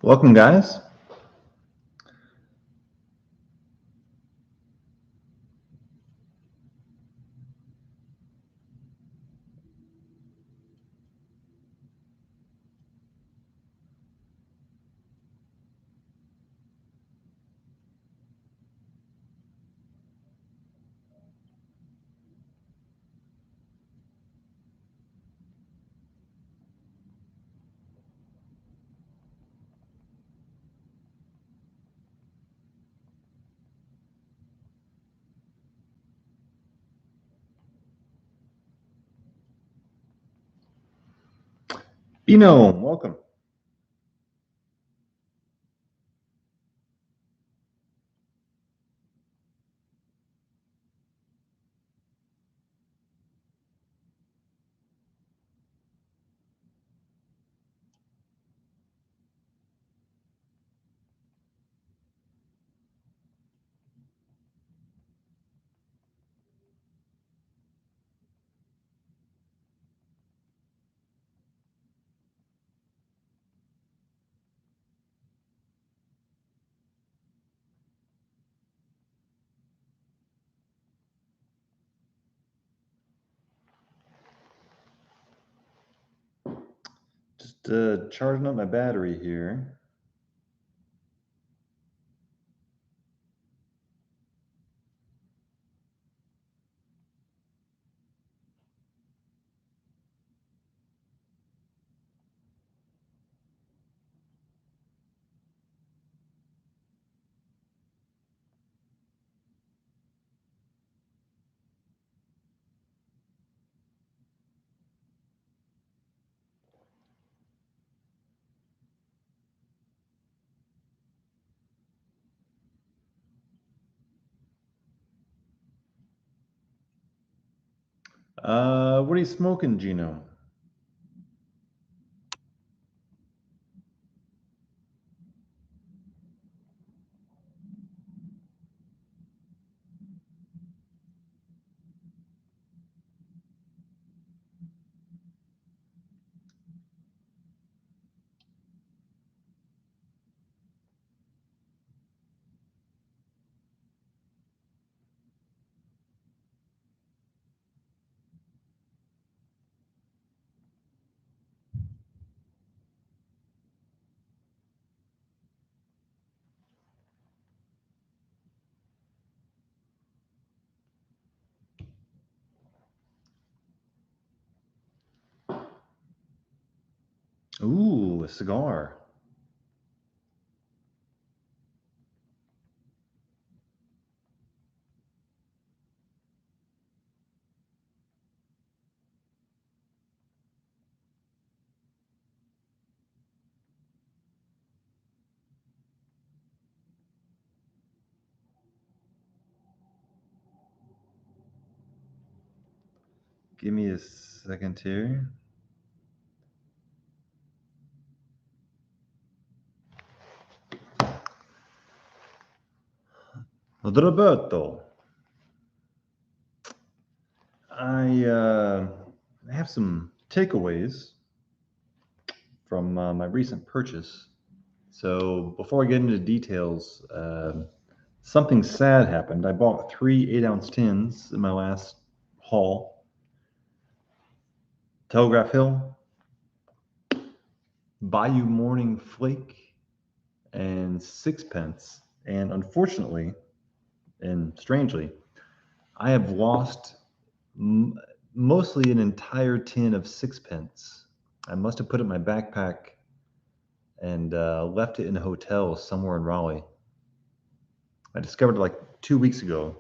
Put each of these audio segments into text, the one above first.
Welcome, guys. Bino, welcome. Just charging up my battery here. What are you smoking, Gino? Ooh, a cigar. Give me a second here. Roberto, I have some takeaways from my recent purchase. So before I get into details, something sad happened. I bought 3 8-ounce tins in my last haul. Telegraph Hill, Bayou Morning Flake, and Sixpence. And unfortunately, and strangely, I have lost mostly an entire tin of Sixpence. I must have put it in my backpack and left it in a hotel somewhere in Raleigh. I discovered it like 2 weeks ago.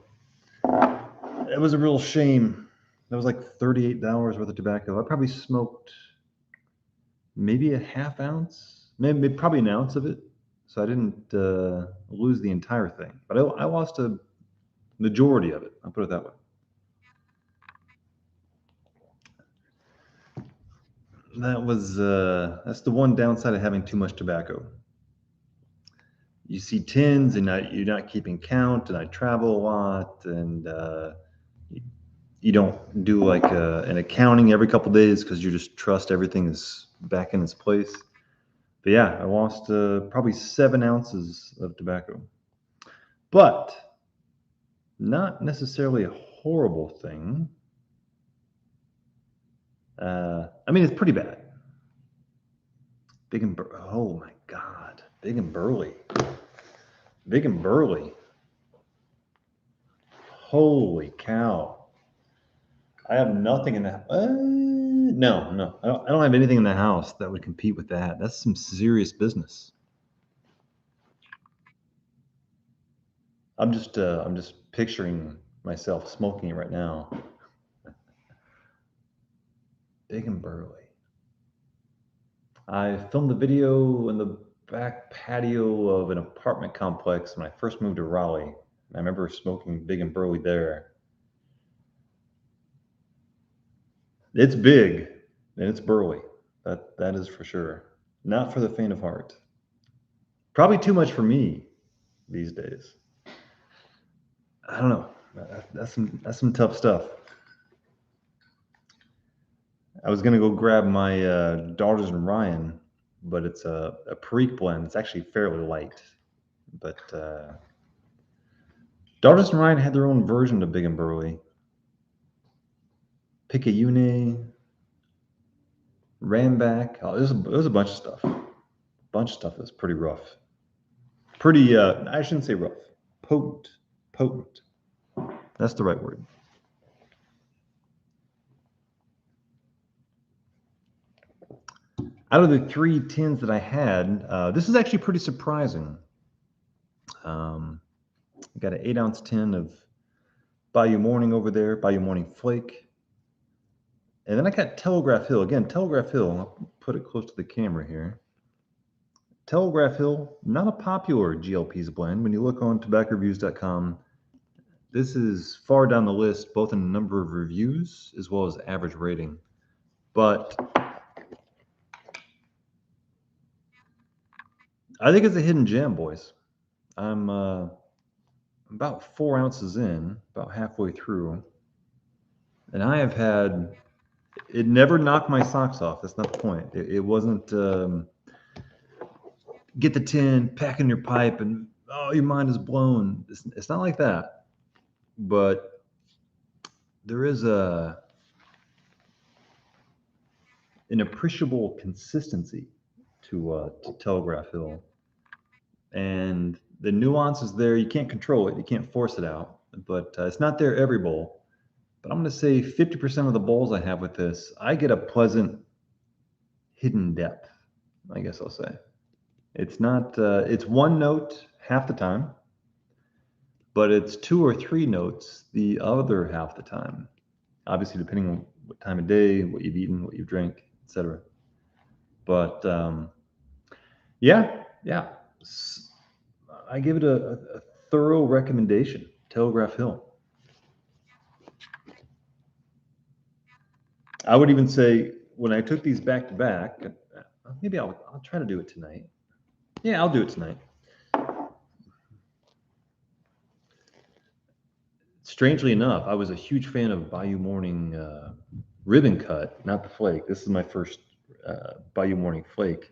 It was a real shame. That was like $38 worth of tobacco. I probably smoked maybe a half ounce, maybe probably an ounce of it. So I didn't lose the entire thing, but I lost a majority of it. I'll put it that way. That's the one downside of having too much tobacco. You see tins, and you're not keeping count, and I travel a lot, and you don't do like an accounting every couple days because you just trust everything is back in its place. But yeah, I lost probably 7 ounces of tobacco. But not necessarily a horrible thing. I mean, it's pretty bad. Oh my God, big and burly. Big and burly. Holy cow. I have nothing in the no. I don't have anything in the house that would compete with that. That's some serious business. I'm just picturing myself smoking it right now. Big and burly. I filmed the video in the back patio of an apartment complex when I first moved to Raleigh. I remember smoking big and burly there. It's big and it's burly. That is for sure. Not for the faint of heart. Probably too much for me these days. I don't know. That's some tough stuff. I was gonna go grab my Daughters and Ryan, but it's a Perique blend. It's actually fairly light, but Daughters and Ryan had their own version of Big and Burly. Picayune, Ramback. Oh, there's a bunch of stuff. Bunch of stuff that's pretty rough. Pretty. I shouldn't say rough. Potent. Potent. That's the right word. Out of the 3 tins that I had, this is actually pretty surprising. I got an 8-ounce tin of Bayou Morning over there, Bayou Morning Flake. And then I got Telegraph Hill. Again, Telegraph Hill, I'll put it close to the camera here. Telegraph Hill, not a popular GLP's blend. When you look on tobaccoreviews.com, this is far down the list, both in number of reviews as well as average rating. But I think it's a hidden gem, boys. I'm about 4 ounces in, about halfway through, and I have had it never knocked my socks off. That's not the point. It wasn't get the tin, pack in your pipe, and oh, your mind is blown. It's not like that. But there is an appreciable consistency to Telegraph Hill, and the nuance is there. You can't control it. You can't force it out. But it's not there every bowl. But I'm going to say 50% of the bowls I have with this, I get a pleasant hidden depth, I guess I'll say. It's not, it's one note half the time, but it's 2 or 3 notes the other half the time. Obviously, depending on what time of day, what you've eaten, what you've drank, etc. But yeah, I give it a thorough recommendation. Telegraph Hill. I would even say when I took these back to back, maybe I'll try to do it tonight. Yeah, I'll do it tonight. Strangely enough, I was a huge fan of Bayou Morning ribbon cut, not the flake. This is my first Bayou Morning flake,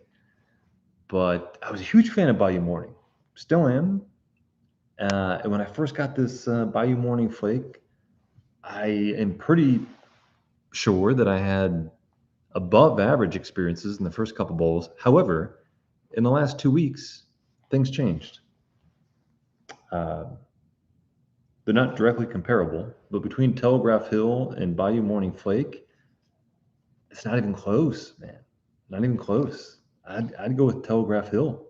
but I was a huge fan of Bayou Morning. Still am. And when I first got this Bayou Morning flake, I am pretty sure that I had above average experiences in the first couple bowls. However, in the last 2 weeks, things changed. They're not directly comparable, but between Telegraph Hill and Bayou Morning Flake, it's not even close, man. Not even close. I'd go with Telegraph Hill.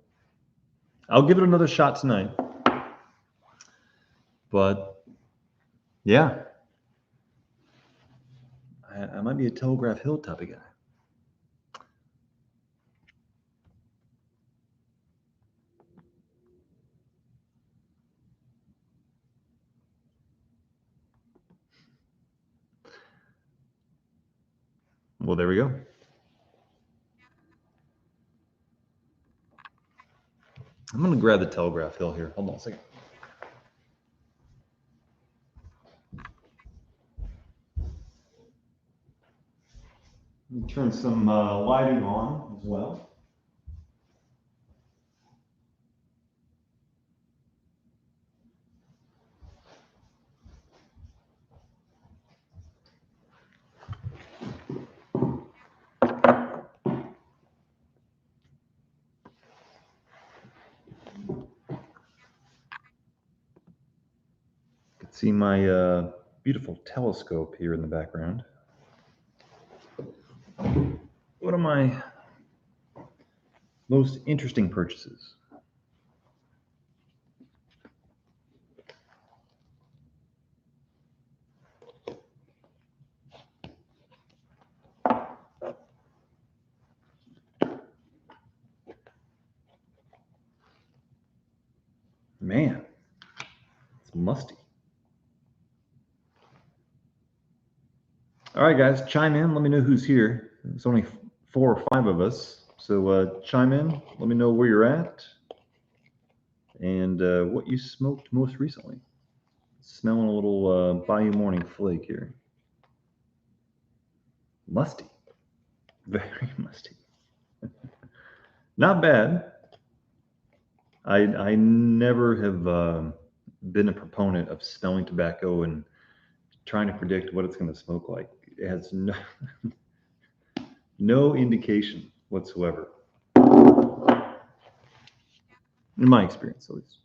I'll give it another shot tonight. But yeah, I might be a Telegraph Hill type of guy. Well, there we go. I'm going to grab the Telegraph Hill here. Hold on a second. Let me turn some lighting on as well. See my beautiful telescope here in the background. One of my most interesting purchases. Man, it's musty. All right, guys, chime in. Let me know who's here. It's only 4 or 5 of us. So chime in. Let me know where you're at and what you smoked most recently. Smelling a little Bayou Morning Flake here. Musty. Very musty. Not bad. I never have been a proponent of smelling tobacco and trying to predict what it's going to smoke like. It has no indication whatsoever, in my experience, at least.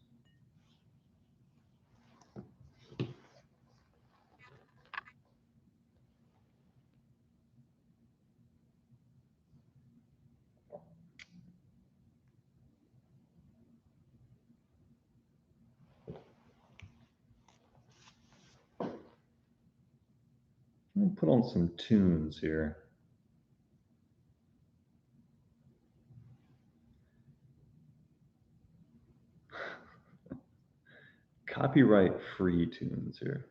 I'll put on some tunes here. Copyright free tunes here.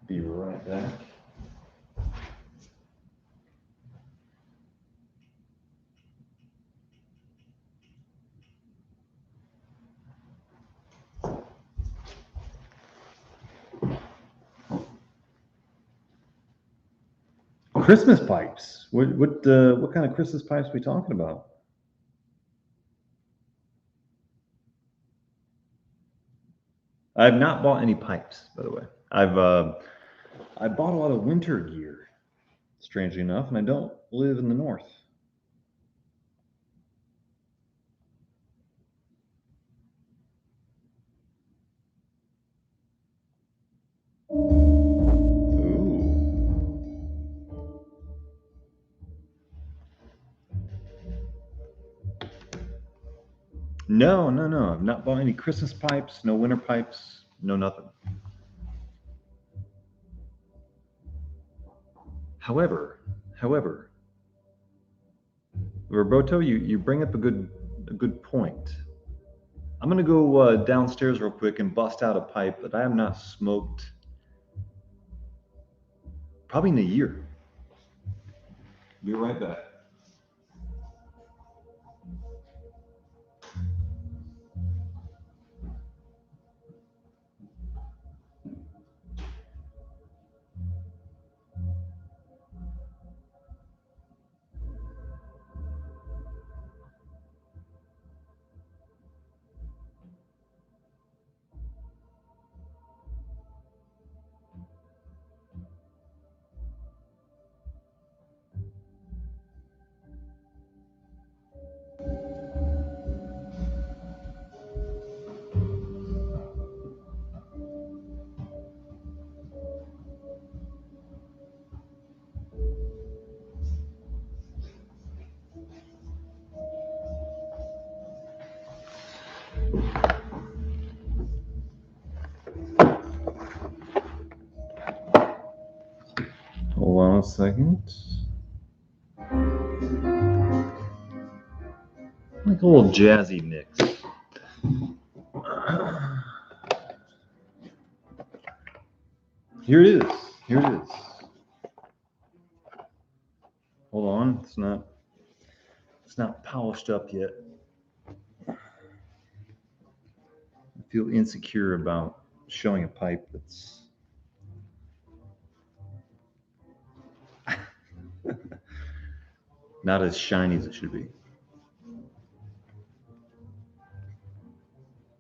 Be right back. Christmas pipes. What kind of Christmas pipes are we talking about? I've not bought any pipes, by the way. I bought a lot of winter gear, strangely enough, and I don't live in the north. No. I've not bought any Christmas pipes, no winter pipes, no nothing. However, Roberto, you bring up a good point. I'm gonna go downstairs real quick and bust out a pipe that I have not smoked probably in a year. Be right back. Hold on a second. Like a little jazzy mix. Here it is. Hold on, it's not polished up yet. I feel insecure about showing a pipe that's not as shiny as it should be.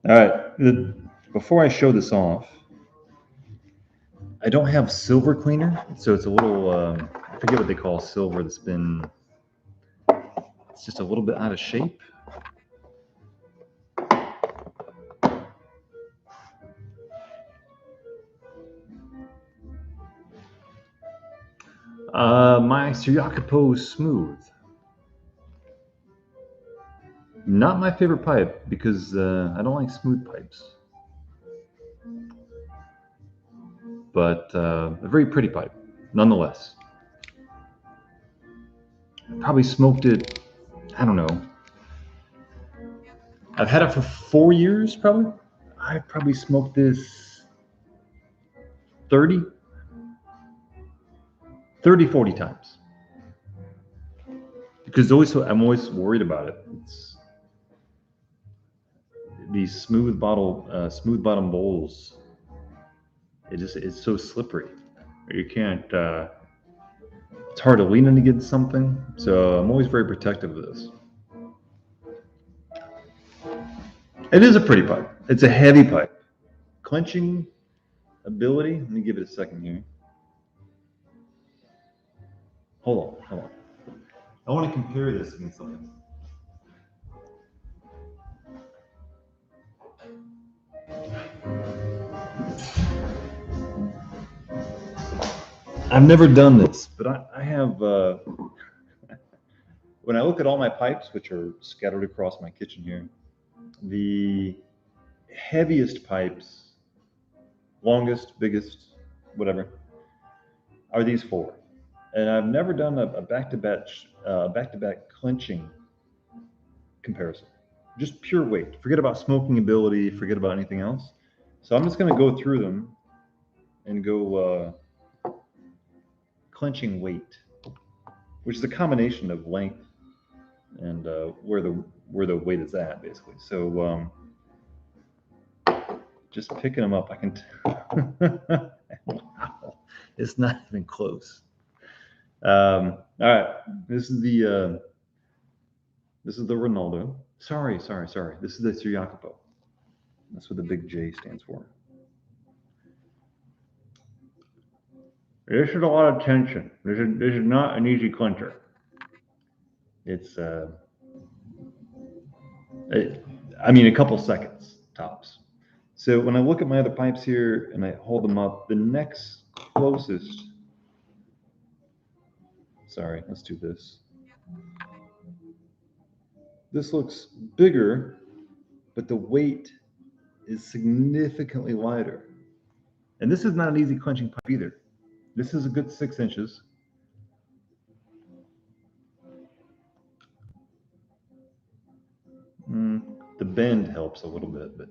All right, before I show this off, I don't have silver cleaner, so it's a little, I forget what they call silver that's been It's just a little bit out of shape. My Suryakapo Smooth. Not my favorite pipe because I don't like smooth pipes. But a very pretty pipe, nonetheless. Probably smoked it, I don't know. I've had it for 4 years, probably. I probably smoked this 30, 40 times. Because I'm always worried about it. It's these smooth bottom bowls. It's so slippery. You can't. It's hard to lean in against something. So I'm always very protective of this. It is a pretty pipe. It's a heavy pipe. Clenching ability. Let me give it a second here. Hold on. I want to compare this against something. I've never done this, but I have. When I look at all my pipes, which are scattered across my kitchen here, the heaviest pipes, longest, biggest, whatever, are these 4. And I've never done a back-to-back clenching comparison. Just pure weight. Forget about smoking ability. Forget about anything else. So I'm just going to go through them and go clenching weight, which is a combination of length and where the weight is at, basically. So just picking them up, I can. Wow, it's not even close. All right, this is the Ronaldo. Sorry. This is the Suryakapo. That's what the big J stands for. This is a lot of tension. This is not an easy clencher. It's a couple seconds tops. So when I look at my other pipes here and I hold them up, the next closest. Sorry, let's do this. This looks bigger, but the weight is significantly lighter. And this is not an easy clenching pipe either. This is a good 6 inches. The bend helps a little bit, but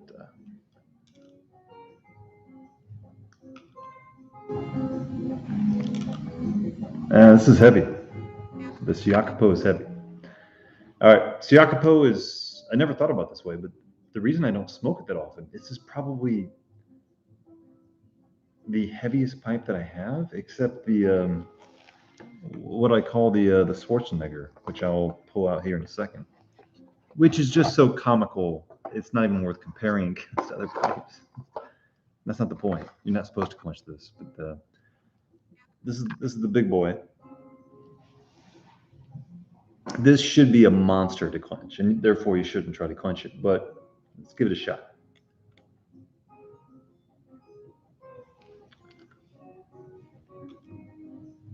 this is heavy. The Suryakapo is heavy. All right, Suryakapo is, I never thought about it this way, but the reason I don't smoke it that often, this is probably the heaviest pipe that I have, except the what I call the Schwarzenegger, which I'll pull out here in a second, which is just so comical. It's not even worth comparing against other pipes. That's not the point. You're not supposed to clench this, but this is the big boy. This should be a monster to clench, and therefore you shouldn't try to clench it. But let's give it a shot.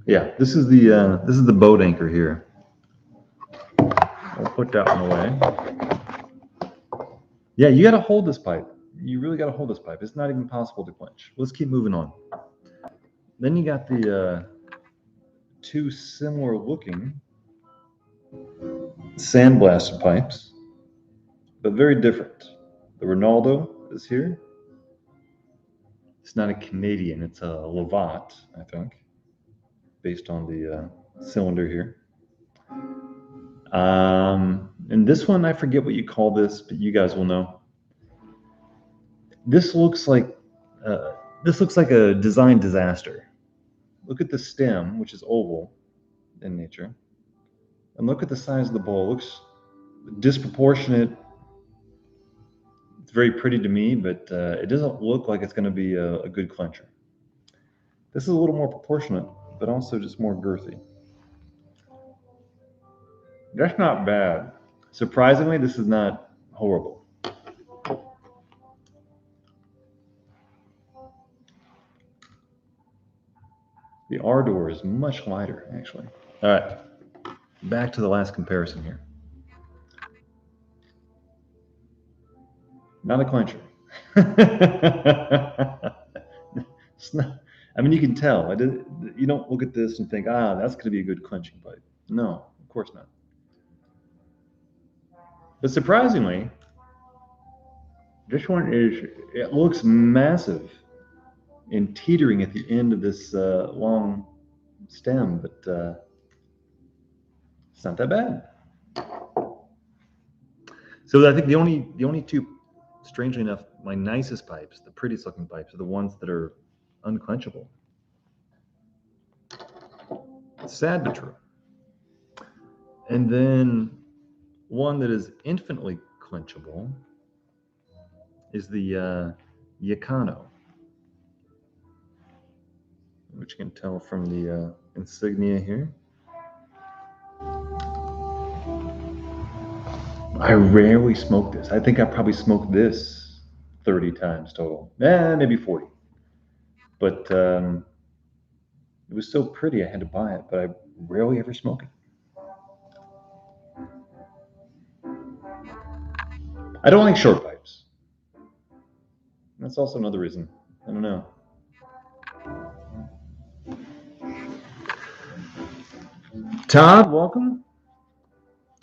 Yeah, this is the boat anchor here. I'll put that one away. Yeah, you got to hold this pipe. You really got to hold this pipe. It's not even possible to clench. Let's keep moving on. Then you got the 2 similar looking sandblaster pipes, but very different. The Ronaldo is here. It's not a Canadian, it's a Lovat, I think, based on the cylinder here. And this one, I forget what you call this, but you guys will know. This looks like a design disaster. Look at the stem, which is oval in nature, and look at the size of the bowl. It looks disproportionate. It's very pretty to me, but it doesn't look like it's going to be a good clencher. This is a little more proportionate, but also just more girthy. That's not bad. Surprisingly, this is not horrible. The ardor is much lighter, actually. All right, back to the last comparison here. Not a clincher. It's not, I mean, you can tell. You don't look at this and think, that's going to be a good clinching pipe. No, of course not. But surprisingly, this one it looks massive and teetering at the end of this long stem, but it's not that bad. So I think the only two, strangely enough, my nicest pipes, the prettiest looking pipes, are the ones that are unclenchable. It's sad but true. And then one that is infinitely clenchable is the Yacano, which you can tell from the insignia here. I rarely smoke this. I think I probably smoked this 30 times total. Maybe 40. But it was so pretty I had to buy it, but I rarely ever smoke it. I don't like short pipes. That's also another reason. I don't know. Todd, welcome.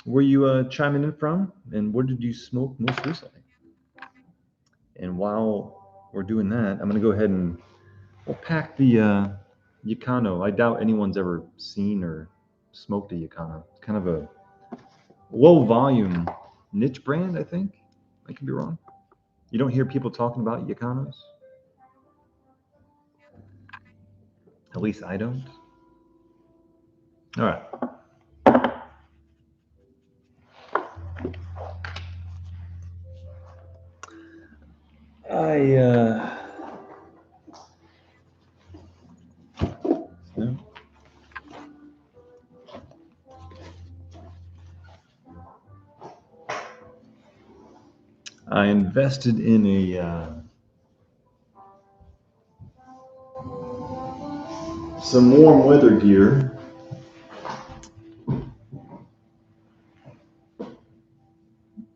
Where you chiming in from, and what did you smoke most recently? And while we're doing that, I'm going to go ahead and we'll pack the Yacano. I doubt anyone's ever seen or smoked a Yacano. It's kind of a low volume niche brand, I think. I could be wrong. You don't hear people talking about Yacanos? At least I don't. All right. No. I invested in some warm weather gear.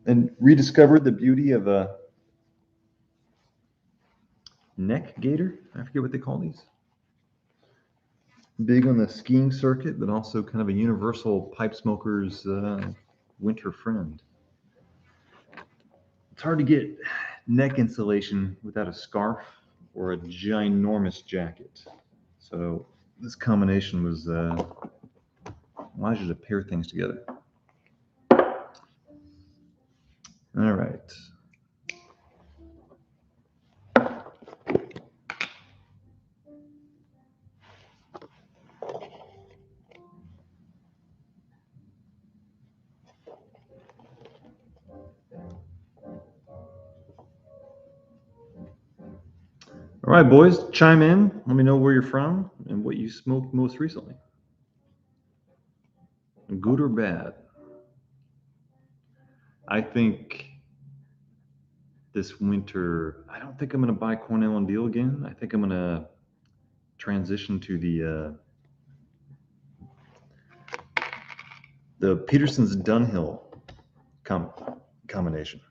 And rediscovered the beauty of a neck gaiter. I forget what they call these. Big on the skiing circuit, but also kind of a universal pipe smoker's winter friend. It's hard to get neck insulation without a scarf or a ginormous jacket. So this combination was allows you to pair things together. All right. All right, boys, chime in. Let me know where you're from and what you smoked most recently. Good or bad? I think this winter, I don't think I'm going to buy Cornell and Deal again. I think I'm going to transition to the Peterson's Dunhill combination.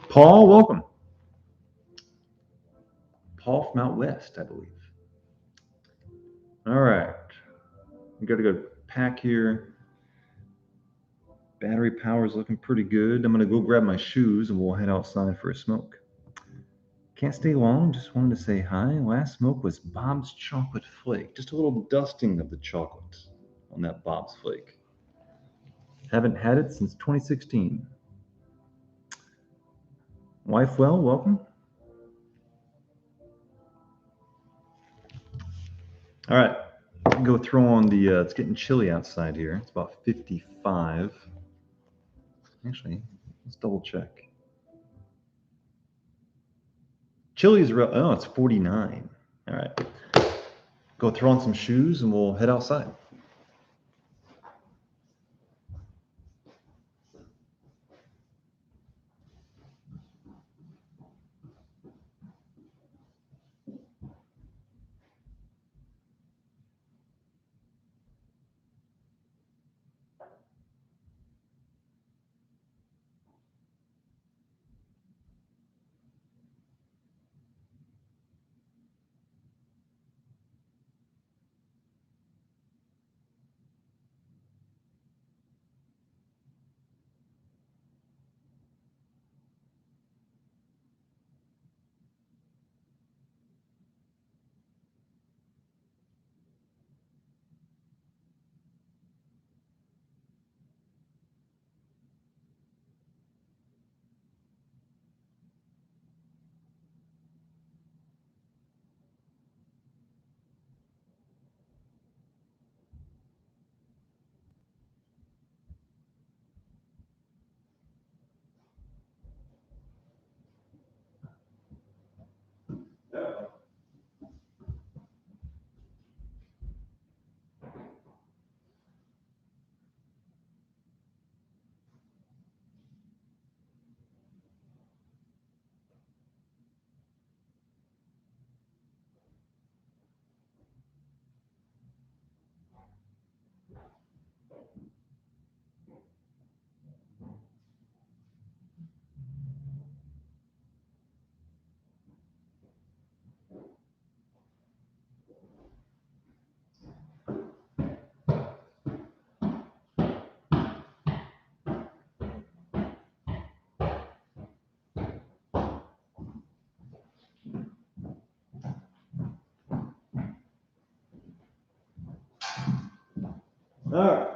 Paul, welcome. Paul from out west, I believe. All right. We got a good pack here. Battery power is looking pretty good. I'm going to go grab my shoes and we'll head outside for a smoke. Can't stay long. Just wanted to say hi. Last smoke was Bob's Chocolate Flake. Just a little dusting of the chocolate on that Bob's Flake. Haven't had it since 2016. Wife well, welcome. All right. Go throw on the, it's getting chilly outside here. It's about 55. Actually, Let's double check. Chili is real. Oh, it's 49. All right. Go throw on some shoes and we'll head outside. All right.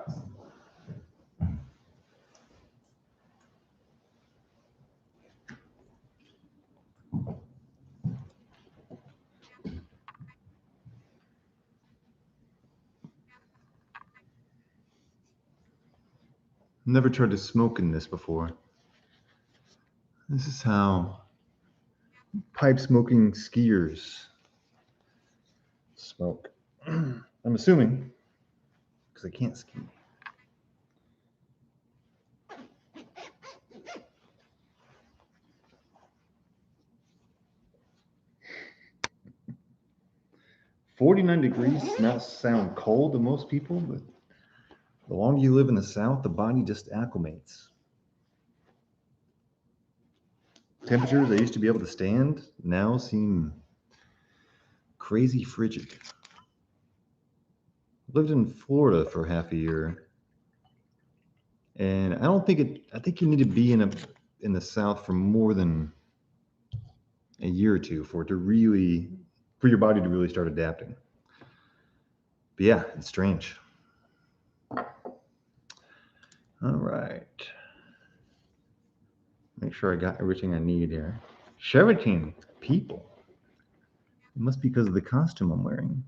Never tried to smoke in this before. This is how pipe smoking skiers smoke. I'm assuming, because I can't ski. "49 degrees does not sound cold to most people, but the longer you live in the South, the body just acclimates. Temperatures I used to be able to stand now seem crazy frigid. Lived in Florida for half a year, and I think you need to be in the South for more than a year or two for your body to really start adapting. But yeah, it's strange. All right. Make sure I got everything I need here. 17 people. It must be because of the costume I'm wearing.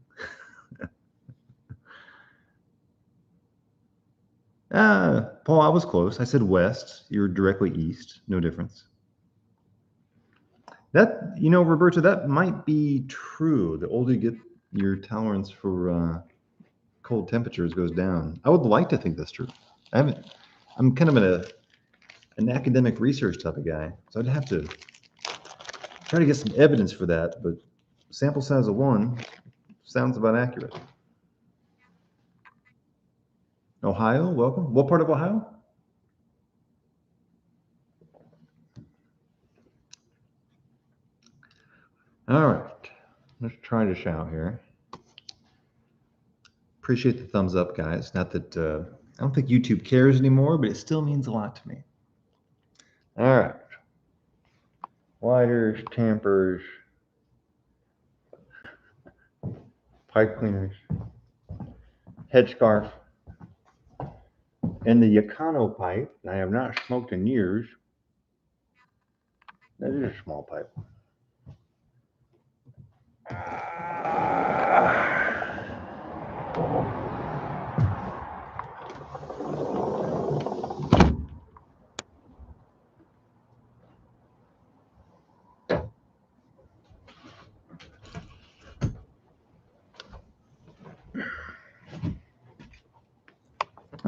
Paul, I was close. I said west. You're directly east. No difference. That, Roberta, that might be true. The older you get, your tolerance for cold temperatures goes down. I would like to think that's true. I'm kind of an academic research type of guy, so I'd have to try to get some evidence for that, but sample size of 1 sounds about accurate. Ohio, welcome. What part of Ohio? All right, let's try this out here. Appreciate the thumbs up, guys. Not that I don't think YouTube cares anymore, but it still means a lot to me. All right. Lighters, tampers, pipe cleaners, headscarf, and the Yacano pipe. I have not smoked in years. That is a small pipe.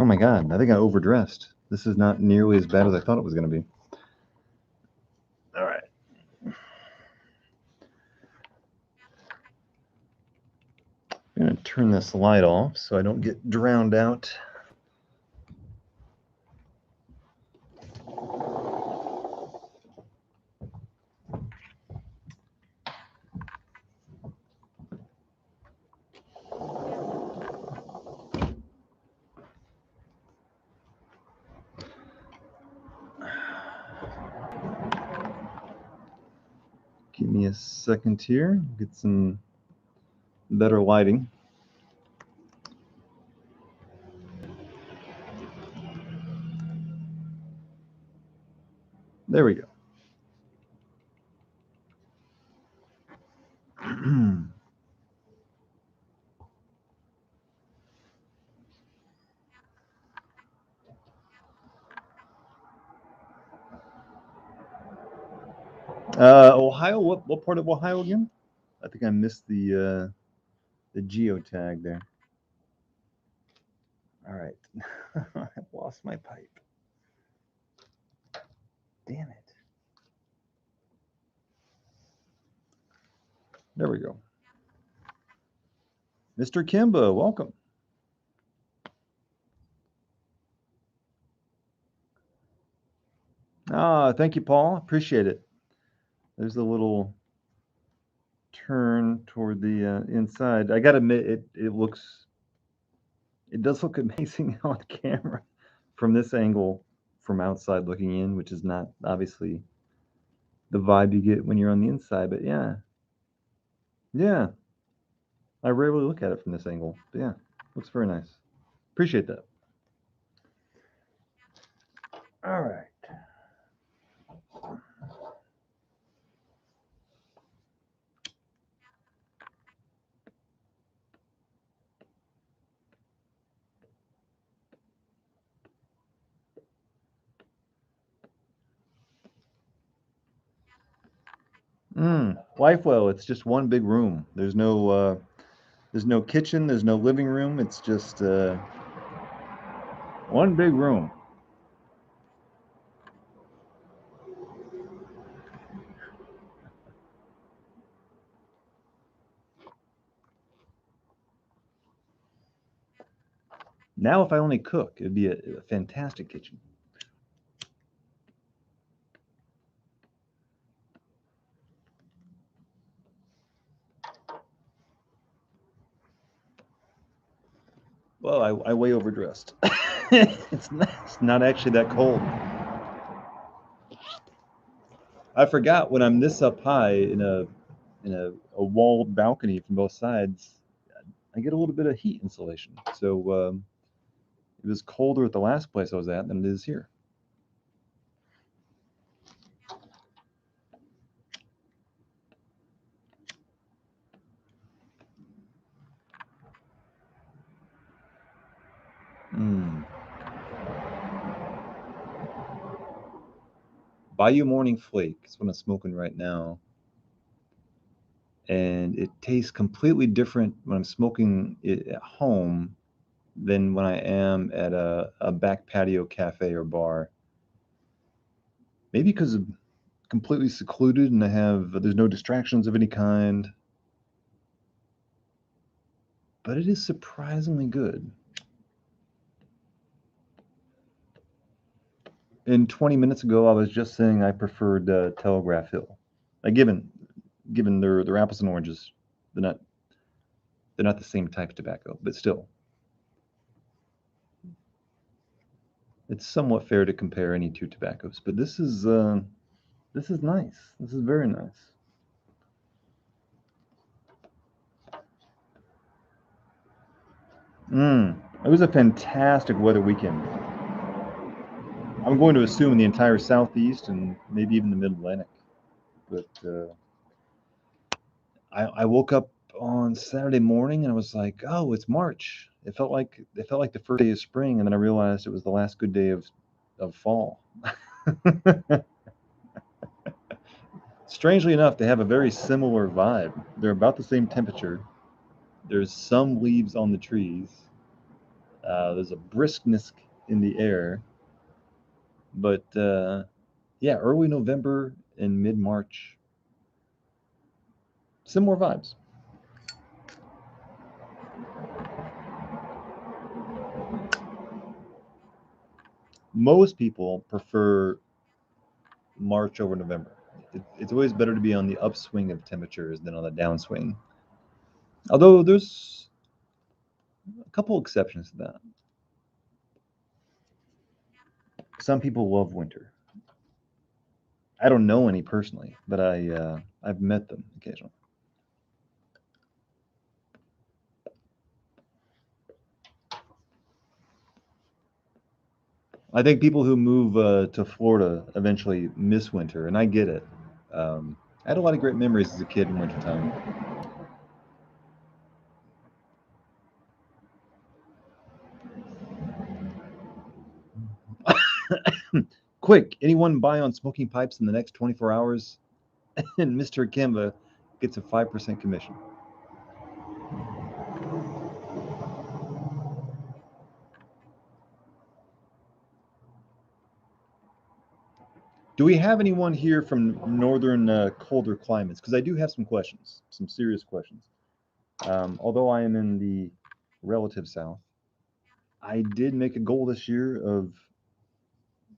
Oh my God, I think I overdressed. This is not nearly as bad as I thought it was going to be. All right. I'm going to turn this light off so I don't get drowned out. Give me a second here, get some better lighting. There we go. Ohio, what part of Ohio again? I think I missed the geotag there. All right. I've lost my pipe. Damn it. There we go. Mr. Kimba, welcome. Thank you, Paul. Appreciate it. There's a little turn toward the inside. I gotta admit, it does look amazing on camera from this angle, from outside looking in, which is not obviously the vibe you get when you're on the inside. But yeah, I rarely look at it from this angle. But yeah, looks very nice. Appreciate that. All right. Life well. It's just one big room. There's no kitchen. There's no living room. It's just one big room. Now, if I only cook, it'd be a fantastic kitchen. Well, I way overdressed. It's not actually that cold. I forgot when I'm this up high in a walled balcony from both sides, I get a little bit of heat insulation. So it was colder at the last place I was at than it is here. Bayou Morning Flake is what I'm smoking right now. And it tastes completely different when I'm smoking it at home than when I am at a back patio cafe or bar. Maybe because I'm completely secluded and there's no distractions of any kind. But it is surprisingly good. And 20 minutes ago, I was just saying I preferred Telegraph Hill. Given they're apples and oranges, they're not the same type of tobacco, but still, it's somewhat fair to compare any two tobaccos. But this is nice. This is very nice. It was a fantastic weather weekend. I'm going to assume the entire Southeast and maybe even the Mid-Atlantic. But I woke up on Saturday morning and I was like, oh, it's March. It felt like the first day of spring, and then I realized it was the last good day of fall. Strangely enough, they have a very similar vibe. They're about the same temperature. There's some leaves on the trees. There's a briskness in the air, but yeah, early November and mid March, similar vibes. Most people prefer March over November. It's always better to be on the upswing of temperatures than on the downswing. Although there's a couple exceptions to that. Some people love winter. I don't know any personally, but I've met them occasionally. I think people who move to Florida eventually miss winter, and I get it. I had a lot of great memories as a kid in wintertime. Quick, anyone buy on smoking pipes in the next 24 hours? And Mr. Kimba gets a 5% commission. Do we have anyone here from northern colder climates? Because I do have some questions, some serious questions. Although I am in the relative south, I did make a goal this year of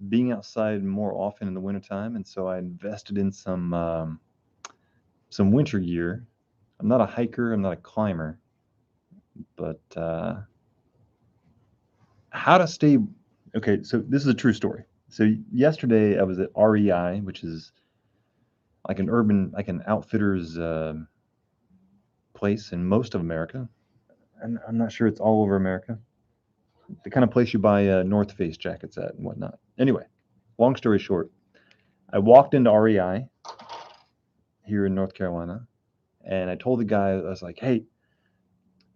being outside more often in the wintertime, and so I invested in some winter gear. I'm not a hiker, I'm not a climber, but how to stay. Okay, so this is a true story. So yesterday I was at REI, which is like an urban, like an outfitter's place in most of America. I'm not sure it's all over America. The kind of place you buy North Face jackets at and whatnot. Anyway, long story short, I walked into REI here in North Carolina, and I told the guy, I was like, hey,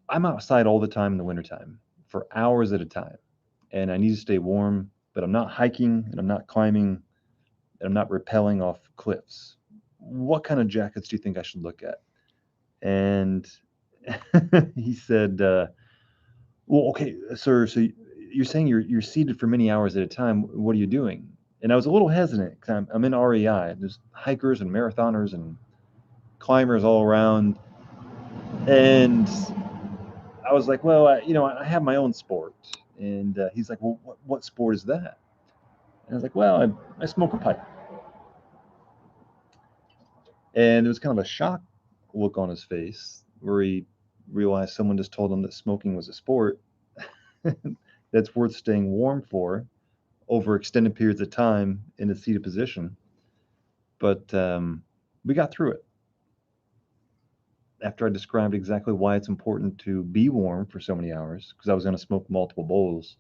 I'm outside all the time in the wintertime for hours at a time, and I need to stay warm, but I'm not hiking and I'm not climbing and I'm not rappelling off cliffs. What kind of jackets do you think I should look at? And he said, well, okay, sir, so you're saying you're seated for many hours at a time. What are you doing? And I was a little hesitant because I'm in REI. There's hikers and marathoners and climbers all around. And I was like, well, I have my own sport. And he's like, well, what sport is that? And I was like, well, I smoke a pipe. And there was kind of a shock look on his face where he realized someone just told him that smoking was a sport that's worth staying warm for over extended periods of time in a seated position. But we got through it. After I described exactly why it's important to be warm for so many hours, because I was going to smoke multiple bowls,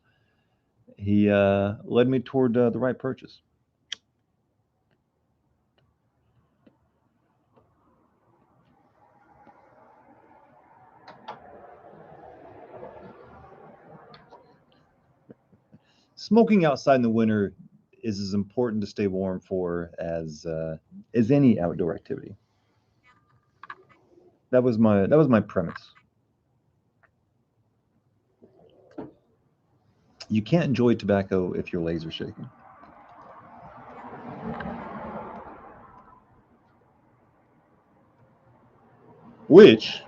he led me toward the right purchase. Smoking outside in the winter is as important to stay warm for as any outdoor activity. That was my premise. You can't enjoy tobacco if your legs are shaking. Which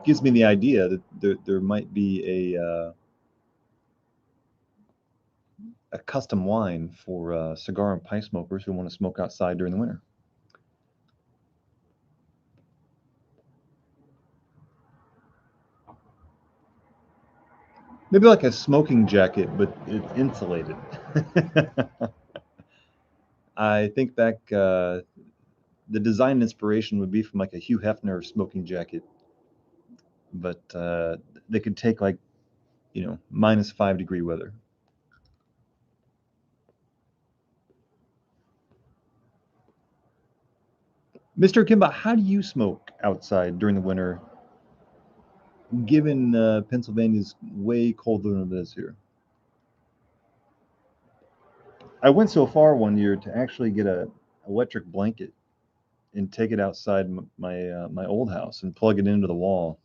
gives me the idea that there might be a custom wine for cigar and pipe smokers who want to smoke outside during the winter. Maybe like a smoking jacket, but it's insulated. I think back, the design inspiration would be from like a Hugh Hefner smoking jacket, but they could take like -5 degree weather. Mr. Kimba, how do you smoke outside during the winter, given Pennsylvania's way colder than it is here? I went so far one year to actually get a electric blanket and take it outside my old house and plug it into the wall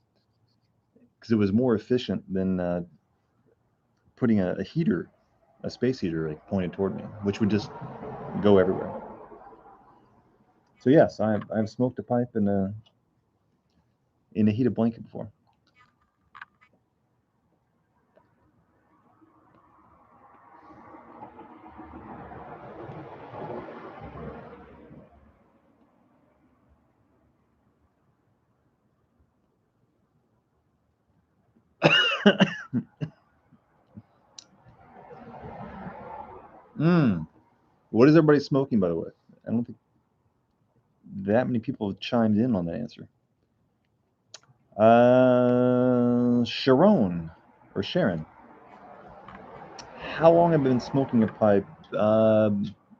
because it was more efficient than putting a heater, a space heater, like pointed toward me, which would just go everywhere. So yes, I've smoked a pipe in a heated blanket before. What is everybody smoking, by the way? I don't think that many people have chimed in on that answer. Sharon or Sharon. How long have I been smoking a pipe?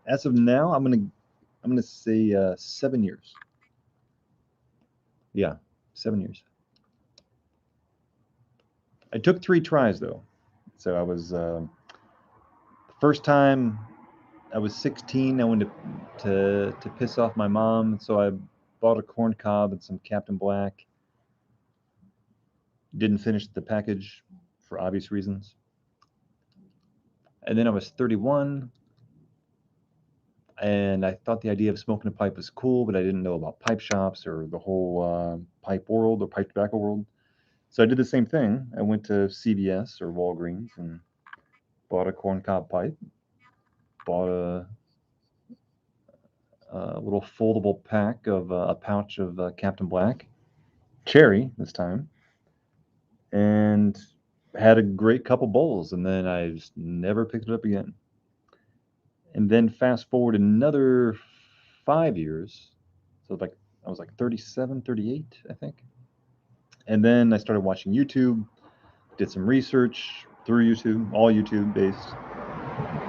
As of now, I'm gonna say 7 years. Yeah, 7 years. I took 3 tries though. So I was first time I was 16. I went to piss off my mom, so I bought a corn cob and some Captain Black. Didn't finish the package for obvious reasons. And then I was 31, and I thought the idea of smoking a pipe was cool, but I didn't know about pipe shops or the whole pipe world or pipe tobacco world. So I did the same thing. I went to CVS or Walgreens and bought a corncob pipe, bought a little foldable pack of a pouch of Captain Black, cherry this time, and had a great couple bowls, and then I just never picked it up again. And then fast forward another 5 years, so like I was like 37, 38, I think. And then I started watching YouTube, did some research through YouTube, all YouTube based.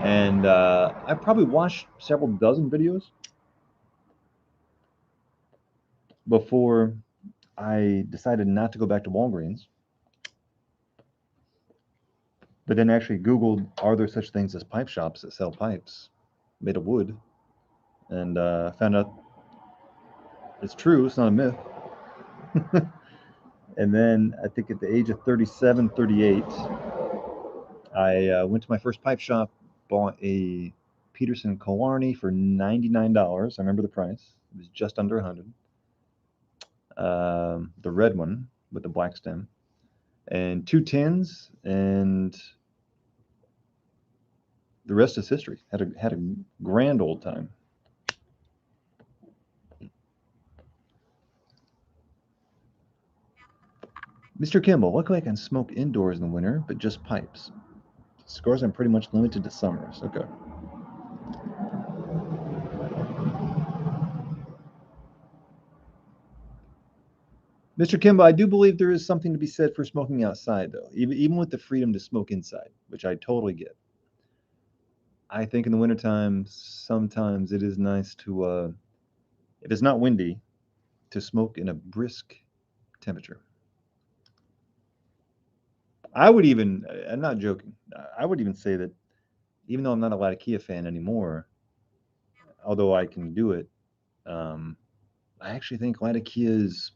And I probably watched several dozen videos before I decided not to go back to Walgreens. But then actually Googled, are there such things as pipe shops that sell pipes made of wood? And found out it's true, it's not a myth. And then I think at the age of 37, 38, I went to my first pipe shop, bought a Peterson Killarney for $99. I remember the price. It was just under 100. The red one with the black stem, and 2 tins, and the rest is history. Had a grand old time. Mr. Kimball, luckily I can smoke indoors in the winter, but just pipes. Scores I'm pretty much limited to summers. Okay. Mr. Kimball, I do believe there is something to be said for smoking outside, though, even with the freedom to smoke inside, which I totally get. I think in the wintertime, sometimes it is nice to, if it's not windy, to smoke in a brisk temperature. I would even, I'm not joking, I would even say that even though I'm not a Latakia fan anymore, although I can do it, um, I actually think Latakia is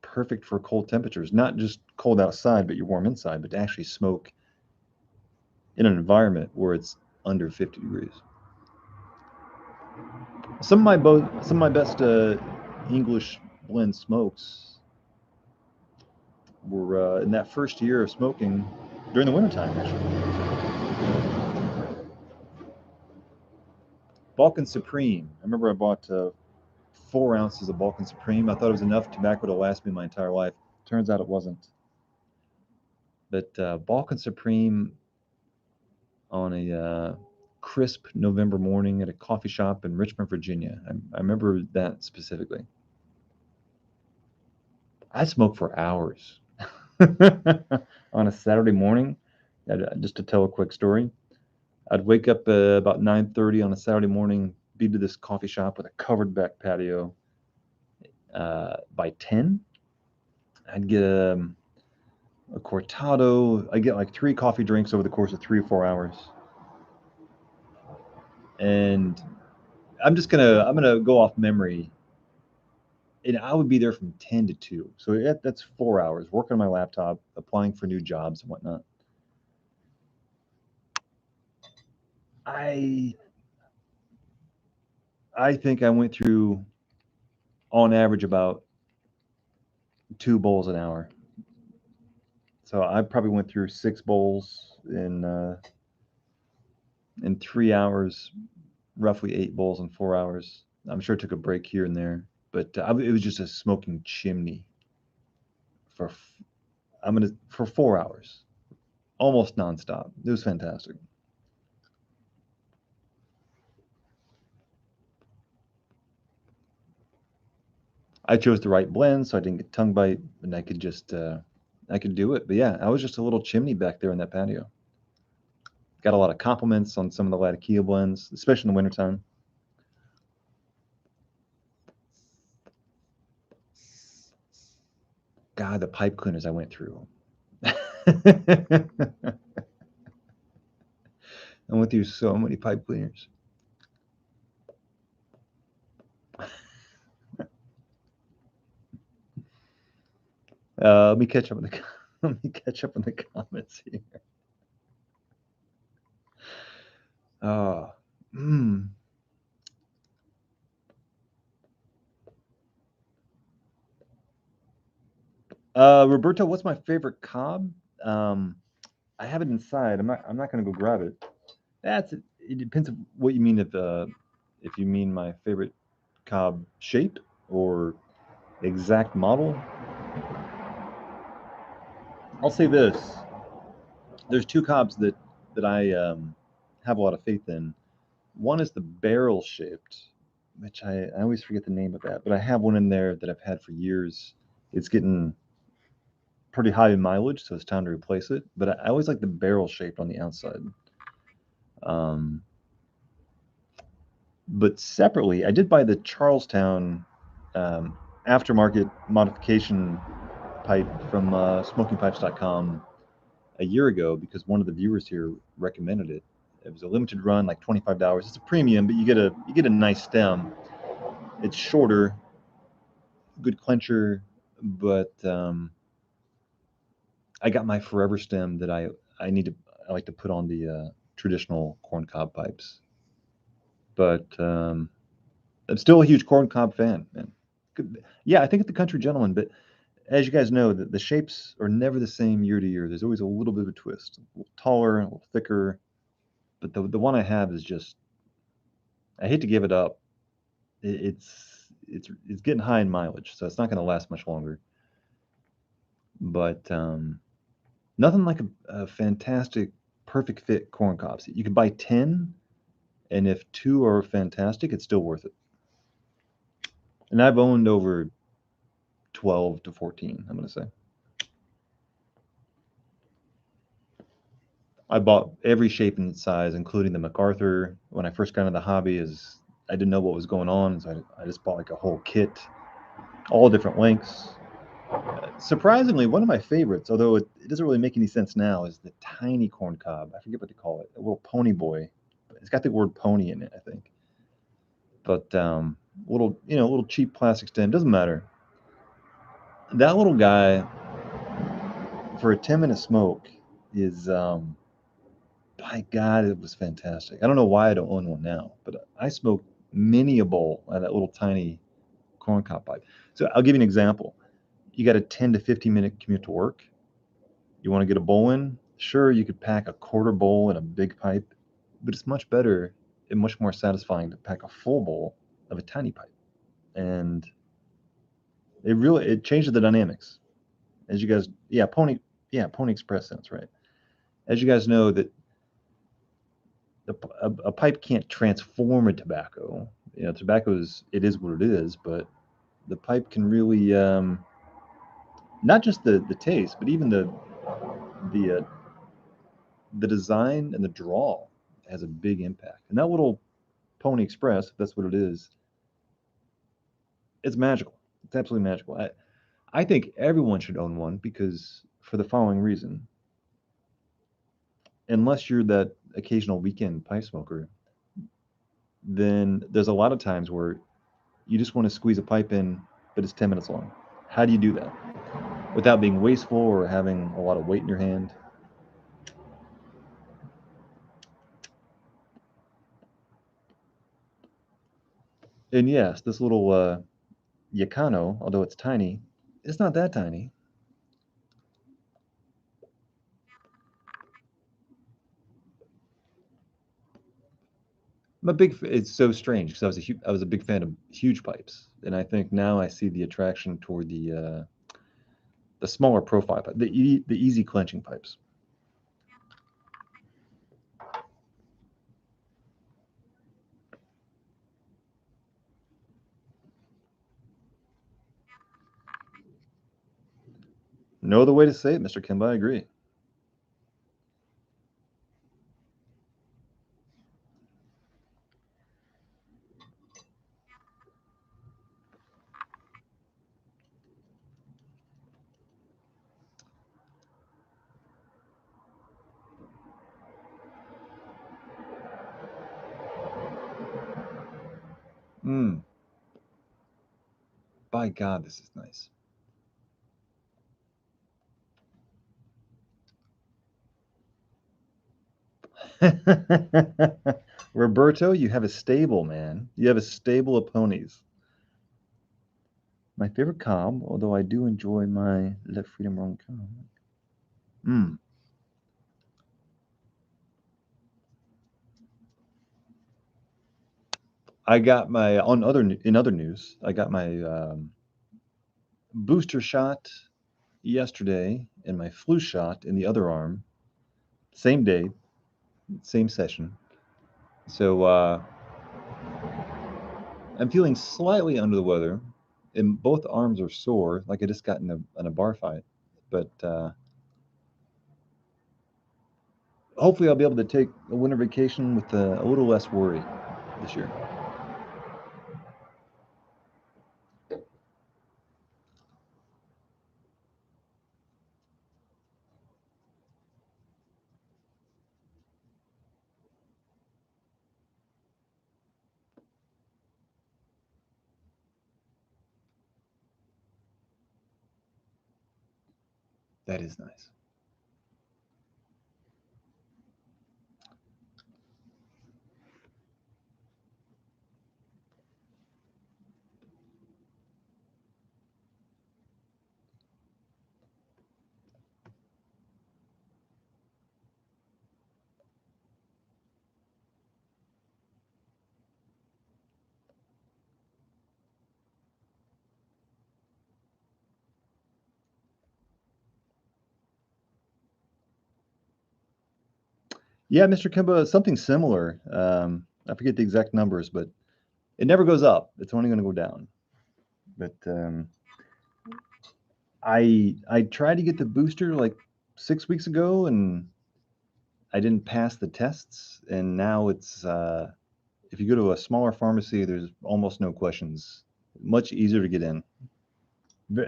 perfect for cold temperatures, not just cold outside, but you're warm inside, but to actually smoke in an environment where it's under 50 degrees. Some of my best English blend smokes were in that first year of smoking during the wintertime, actually. Balkan Supreme. I remember I bought 4 ounces of Balkan Supreme. I thought it was enough tobacco to last me my entire life. Turns out it wasn't. But Balkan Supreme on a crisp November morning at a coffee shop in Richmond, Virginia. I remember that specifically. I smoked for hours on a Saturday morning. Just to tell a quick story, I'd wake up about 9:30 on a Saturday morning, be to this coffee shop with a covered back patio. By 10, I'd get a cortado. I get like 3 coffee drinks over the course of 3 or 4 hours, and I'm gonna go off memory, and I would be there from 10 to 2. So that's 4 hours working on my laptop, applying for new jobs and whatnot. I think I went through, on average, about 2 bowls an hour. So I probably went through 6 bowls in 3 hours, roughly 8 bowls in 4 hours. I'm sure I took a break here and there, but it was just a smoking chimney for for 4 hours, almost nonstop. It was fantastic. I chose the right blend, so I didn't get tongue bite, and I could do it. But yeah, I was just a little chimney back there in that patio. Got a lot of compliments on some of the Latakia blends, especially in the wintertime. God, the pipe cleaners I went through. I went through so many pipe cleaners. Let me catch up in the let me catch up in the comments here. Oh, mm. Roberto, what's my favorite cob? Um, I have it inside. I'm not going to go grab it. It depends on what you mean. If you mean my favorite cob shape or exact model, I'll say this: there's two cobs that I have a lot of faith in. One is the barrel shaped, which I always forget the name of that, but I have one in there that I've had for years. It's getting pretty high in mileage, so it's time to replace it. But I always like the barrel shaped on the outside. Um, but separately, I did buy the Charlestown um, aftermarket modification pipe from smokingpipes.com a year ago because one of the viewers here recommended it. It was a limited run, like $25. It's a premium, but you get a nice stem. It's shorter, good clencher, but I got my forever stem that I like to put on the traditional corncob pipes. But I'm still a huge corncob fan, man. Yeah, I think it's the country gentleman, but as you guys know, the shapes are never the same year to year. There's always a little bit of a twist, a little taller, a little thicker. But the one I have is just, I hate to give it up. It's getting high in mileage, so it's not going to last much longer. But nothing like a fantastic, perfect fit corn cobs. You could buy 10, and if 2 are fantastic, it's still worth it. And I've owned over 12 to 14, I'm going to say. I bought every shape and size, including the MacArthur. When I first got into the hobby, I didn't know what was going on, so I just bought like a whole kit, all different lengths. Surprisingly, one of my favorites, although it doesn't really make any sense now, is the tiny corn cob. I forget what they call it, a little pony boy. It's got the word pony in it, I think. But little cheap plastic stem, doesn't matter. That little guy for a 10-minute smoke is, by God, it was fantastic. I don't know why I don't own one now, but I smoked many a bowl out of that little tiny corncob pipe. So I'll give you an example. You got a 10 to 15-minute commute to work. You want to get a bowl in? Sure, you could pack a quarter bowl in a big pipe, but it's much better and much more satisfying to pack a full bowl of a tiny pipe. And it changes the dynamics. As you guys, Pony Express sense, right? As you guys know, that a pipe can't transform a tobacco. Tobacco it is what it is, but the pipe can really, not just the taste, but even the the design and the draw has a big impact. And that little Pony Express, if that's what it is, it's magical. It's absolutely magical. I think everyone should own one because for the following reason. Unless you're that occasional weekend pipe smoker, then there's a lot of times where you just want to squeeze a pipe in, but it's 10 minutes long. How do you do that without being wasteful or having a lot of weight in your hand? And yes, this little Yacano, although it's tiny, it's not that tiny. It's so strange because I was a big fan of huge pipes, and I think now I see the attraction toward the smaller profile pipe, the easy clenching pipes. No other way to say it, Mr. Kimba. I agree. Mm, by God, this is nice. Roberto, you have a stable, man. You have a stable of ponies. My favorite cob, although I do enjoy my Let Freedom Run cob. Mm. I got my on other in other news. I got my booster shot yesterday and my flu shot in the other arm. Same day, same session. So I'm feeling slightly under the weather, and both arms are sore, like I just got in a bar fight. But hopefully, I'll be able to take a winter vacation with a little less worry this year. That is nice. Yeah, Mr. Kimba, something similar. I forget the exact numbers, but it never goes up. It's only going to go down. But I tried to get the booster like 6 weeks ago, and I didn't pass the tests. And now it's if you go to a smaller pharmacy, there's almost no questions. Much easier to get in.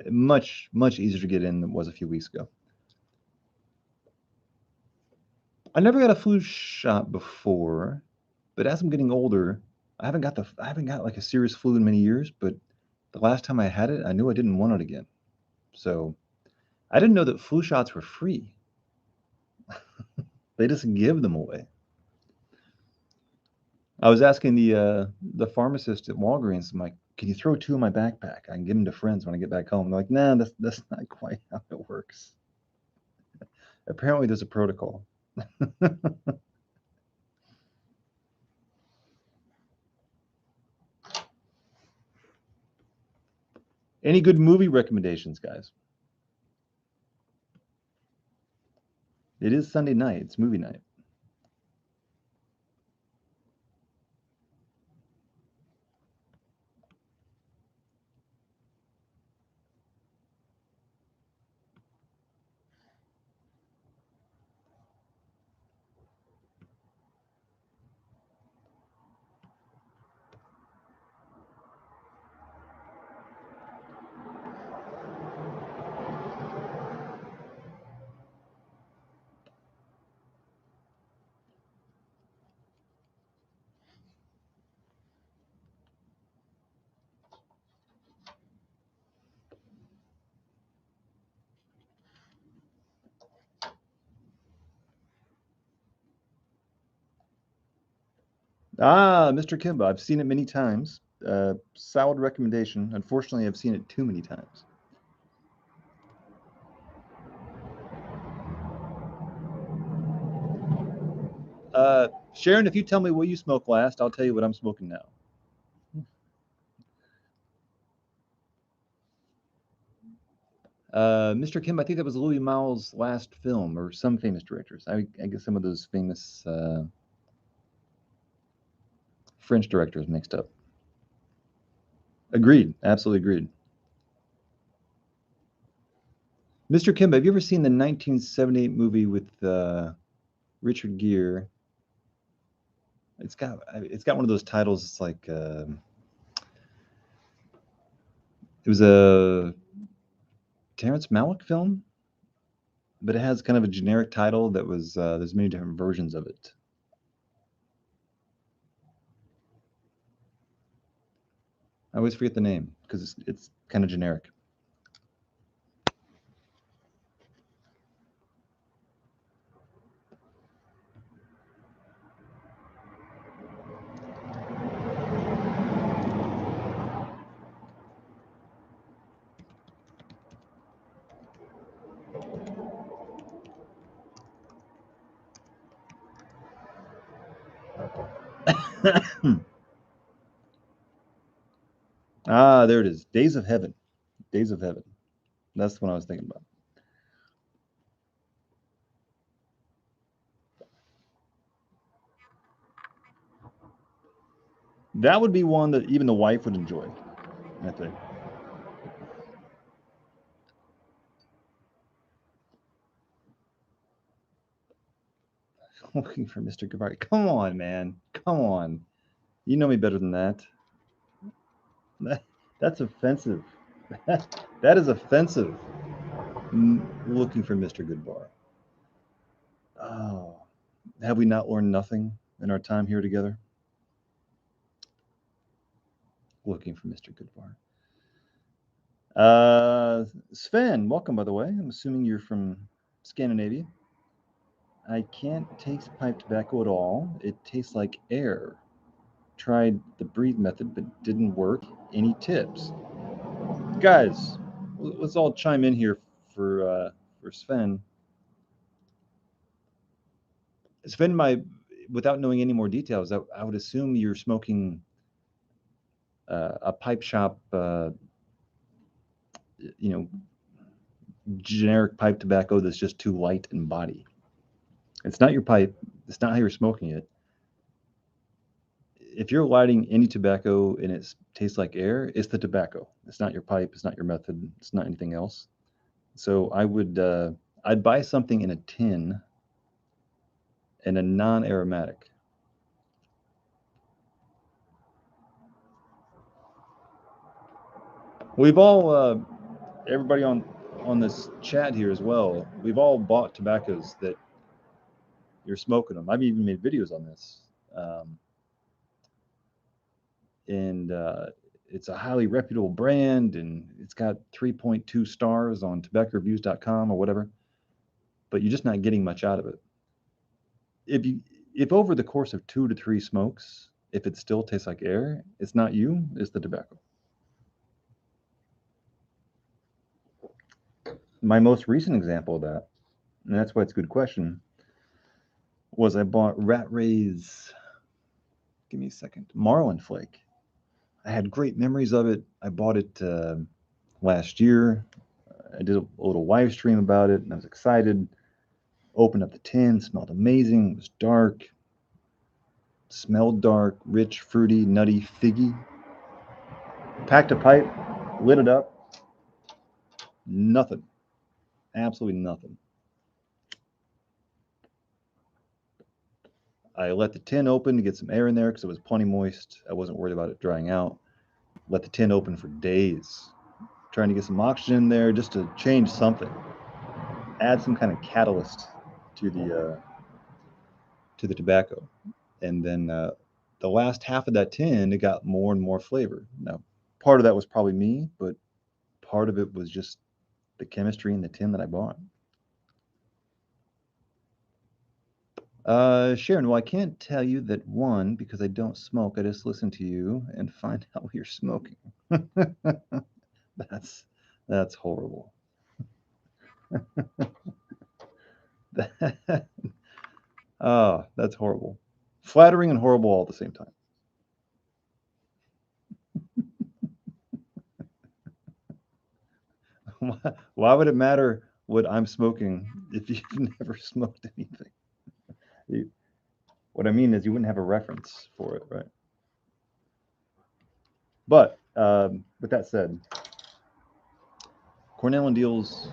Much easier to get in than it was a few weeks ago. I never got a flu shot before, but as I'm getting older, I haven't got like a serious flu in many years. But the last time I had it, I knew I didn't want it again. So I didn't know that flu shots were free. They just give them away. I was asking the pharmacist at Walgreens, I'm like, can you throw two in my backpack? I can give them to friends when I get back home. They're like, nah, that's not quite how it works. Apparently, there's a protocol. Any good movie recommendations, guys? It is Sunday night. It's movie night. Ah, Mr. Kimba. I've seen it many times. Solid recommendation. Unfortunately, I've seen it too many times. Sharon, if you tell me what you smoked last, I'll tell you what I'm smoking now. Mr. Kim, I think that was Louis Malle's last film, or some famous directors. I get some of those famous French directors mixed up. Agreed. Absolutely agreed. Mr. Kim, have you ever seen the 1978 movie with Richard Gere? It's got one of those titles. It's like it was a Terrence Malick film, but it has kind of a generic title that was there's many different versions of it. I always forget the name because it's kind of generic. Ah, there it is. Days of Heaven. Days of Heaven. That's the one I was thinking about. That would be one that even the wife would enjoy, I think. Looking for Mr. Gabari. Come on, man. Come on. You know me better than that. That's offensive. That is offensive. Looking for Mr. Goodbar. Oh, have we not learned nothing in our time here together? Looking for Mr. Goodbar. Sven, welcome, by the way. I'm assuming you're from Scandinavia. I can't taste pipe tobacco at all. It tastes like air. Tried the breathe method, but didn't work. Any tips? Guys, let's all chime in here for Sven. Sven, without knowing any more details, I would assume you're smoking a pipe shop, generic pipe tobacco that's just too light in body. It's not your pipe. It's not how you're smoking it. If you're lighting any tobacco and it tastes like air, it's the tobacco. It's not your pipe. It's not your method. It's not anything else. So I'd buy something in a tin and a non-aromatic. We've all, everybody on this chat here as well, we've all bought tobaccos that you're smoking them. I've even made videos on this. And it's a highly reputable brand, and it's got 3.2 stars on tobaccoreviews.com or whatever, but you're just not getting much out of it. If over the course of 2 to 3 smokes, if it still tastes like air, it's not you, it's the tobacco. My most recent example of that, and that's why it's a good question, was I bought Rat Ray's, give me a second, Marlin Flake. I had great memories of it. I bought it last year. I did a little live stream about it, and I was excited. Opened up the tin, smelled amazing. It was dark, smelled dark, rich, fruity, nutty, figgy. Packed a pipe, lit it up. Nothing. Absolutely nothing. I let the tin open to get some air in there because it was plenty moist. I wasn't worried about it drying out. Let the tin open for days, trying to get some oxygen in there just to change something. Add some kind of catalyst to the tobacco. And then the last half of that tin, it got more and more flavor. Now, part of that was probably me, but part of it was just the chemistry in the tin that I bought. Sharon, well, I can't tell you that one because I don't smoke. I just listen to you and find out what you're smoking. That's that's horrible. Oh, that's horrible. Flattering and horrible all at the same time. Why would it matter what I'm smoking if you've never smoked anything? You- What I mean is you wouldn't have a reference for it, right? But with that said, Cornell and Deal's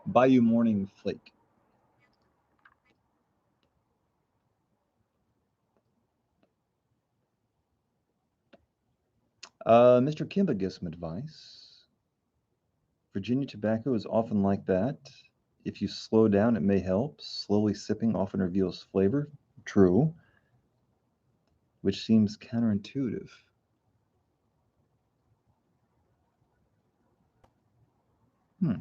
Bayou Morning Flake. Mr. Kimba gives some advice. Virginia tobacco is often like that. If you slow down, it may help. Slowly sipping often reveals flavor. True, which seems counterintuitive. Hmm.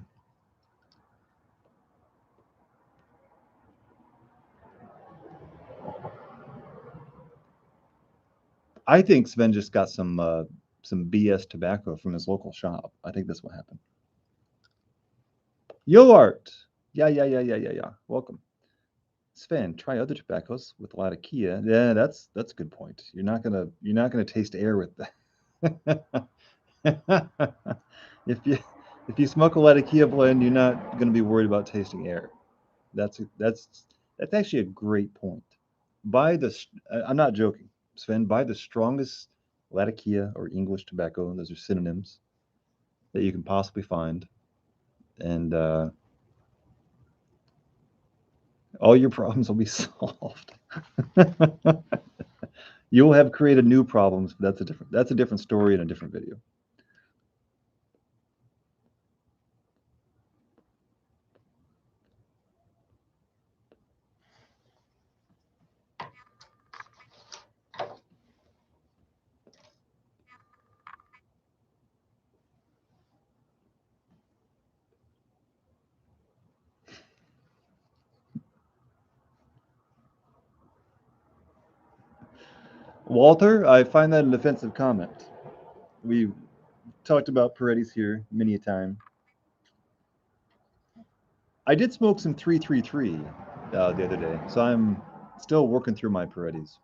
I think Sven just got some BS tobacco from his local shop. I think that's what happened. Yo art. Yeah, yeah, yeah, yeah, yeah, yeah. Welcome. Sven, try other tobaccos with Latakia. Yeah, that's a good point. You're not gonna taste air with that. if you if you smoke a Latakia blend, you're not gonna be worried about tasting air. That's actually a great point. I'm not joking, Sven. Buy the strongest Latakia or English tobacco. Those are synonyms that you can possibly find, and all your problems will be solved. You'll have created new problems, but that's a different story in a different video. Walter, I find that an offensive comment. We've talked about Paredes here many a time. I did smoke some 333 the other day, so I'm still working through my Paredes.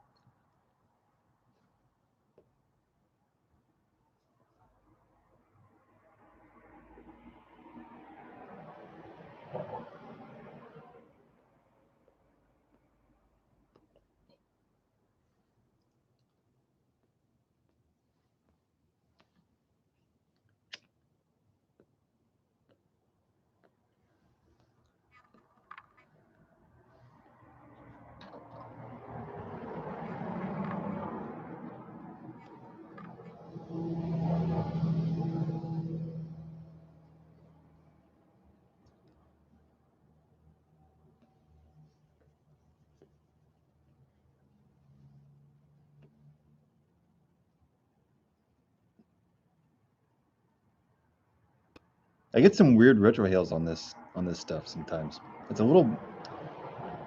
I get some weird retrohales on this stuff sometimes. It's a little.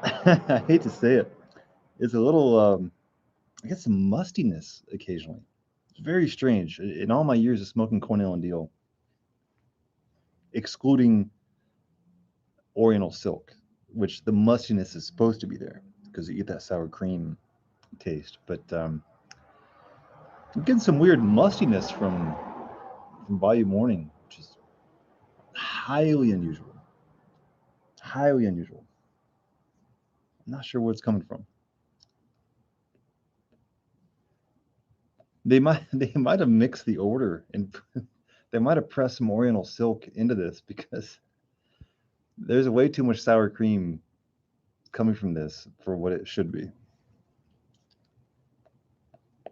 I hate to say it. It's a little. I get some mustiness occasionally. It's very strange. In all my years of smoking Cornell and Deal, excluding Oriental Silk, which the mustiness is supposed to be there because you get that sour cream taste. But I'm getting some weird mustiness from Bayou Morning, which is highly unusual. Highly unusual. I'm not sure where it's coming from. They might have mixed the order and they might have pressed some Oriental Silk into this because there's way too much sour cream coming from this for what it should be.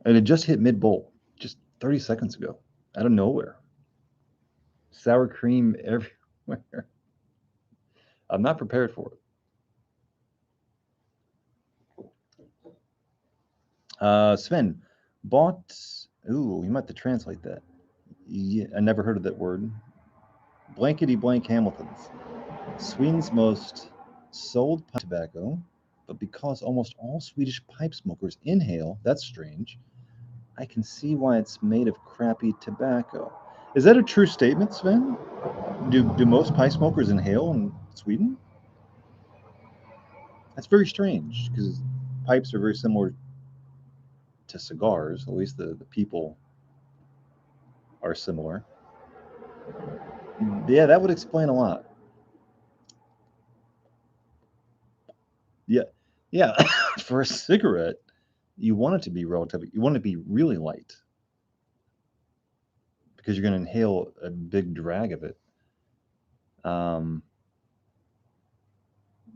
And it just hit mid bowl just 30 seconds ago out of nowhere. Sour cream everywhere. I'm not prepared for it. Sven bought. Ooh, you might have to translate that. Yeah, I never heard of that word. Blankety blank Hamiltons. Sweden's most sold pipe tobacco, but because almost all Swedish pipe smokers inhale, that's strange. I can see why it's made of crappy tobacco. Is that a true statement, Sven? Do most pipe smokers inhale in Sweden? That's very strange because pipes are very similar to cigars. At least the people are similar. Yeah, that would explain a lot. Yeah, yeah. For a cigarette, you want it to be relatively. You want it to be really light because you're going to inhale a big drag of it. Um,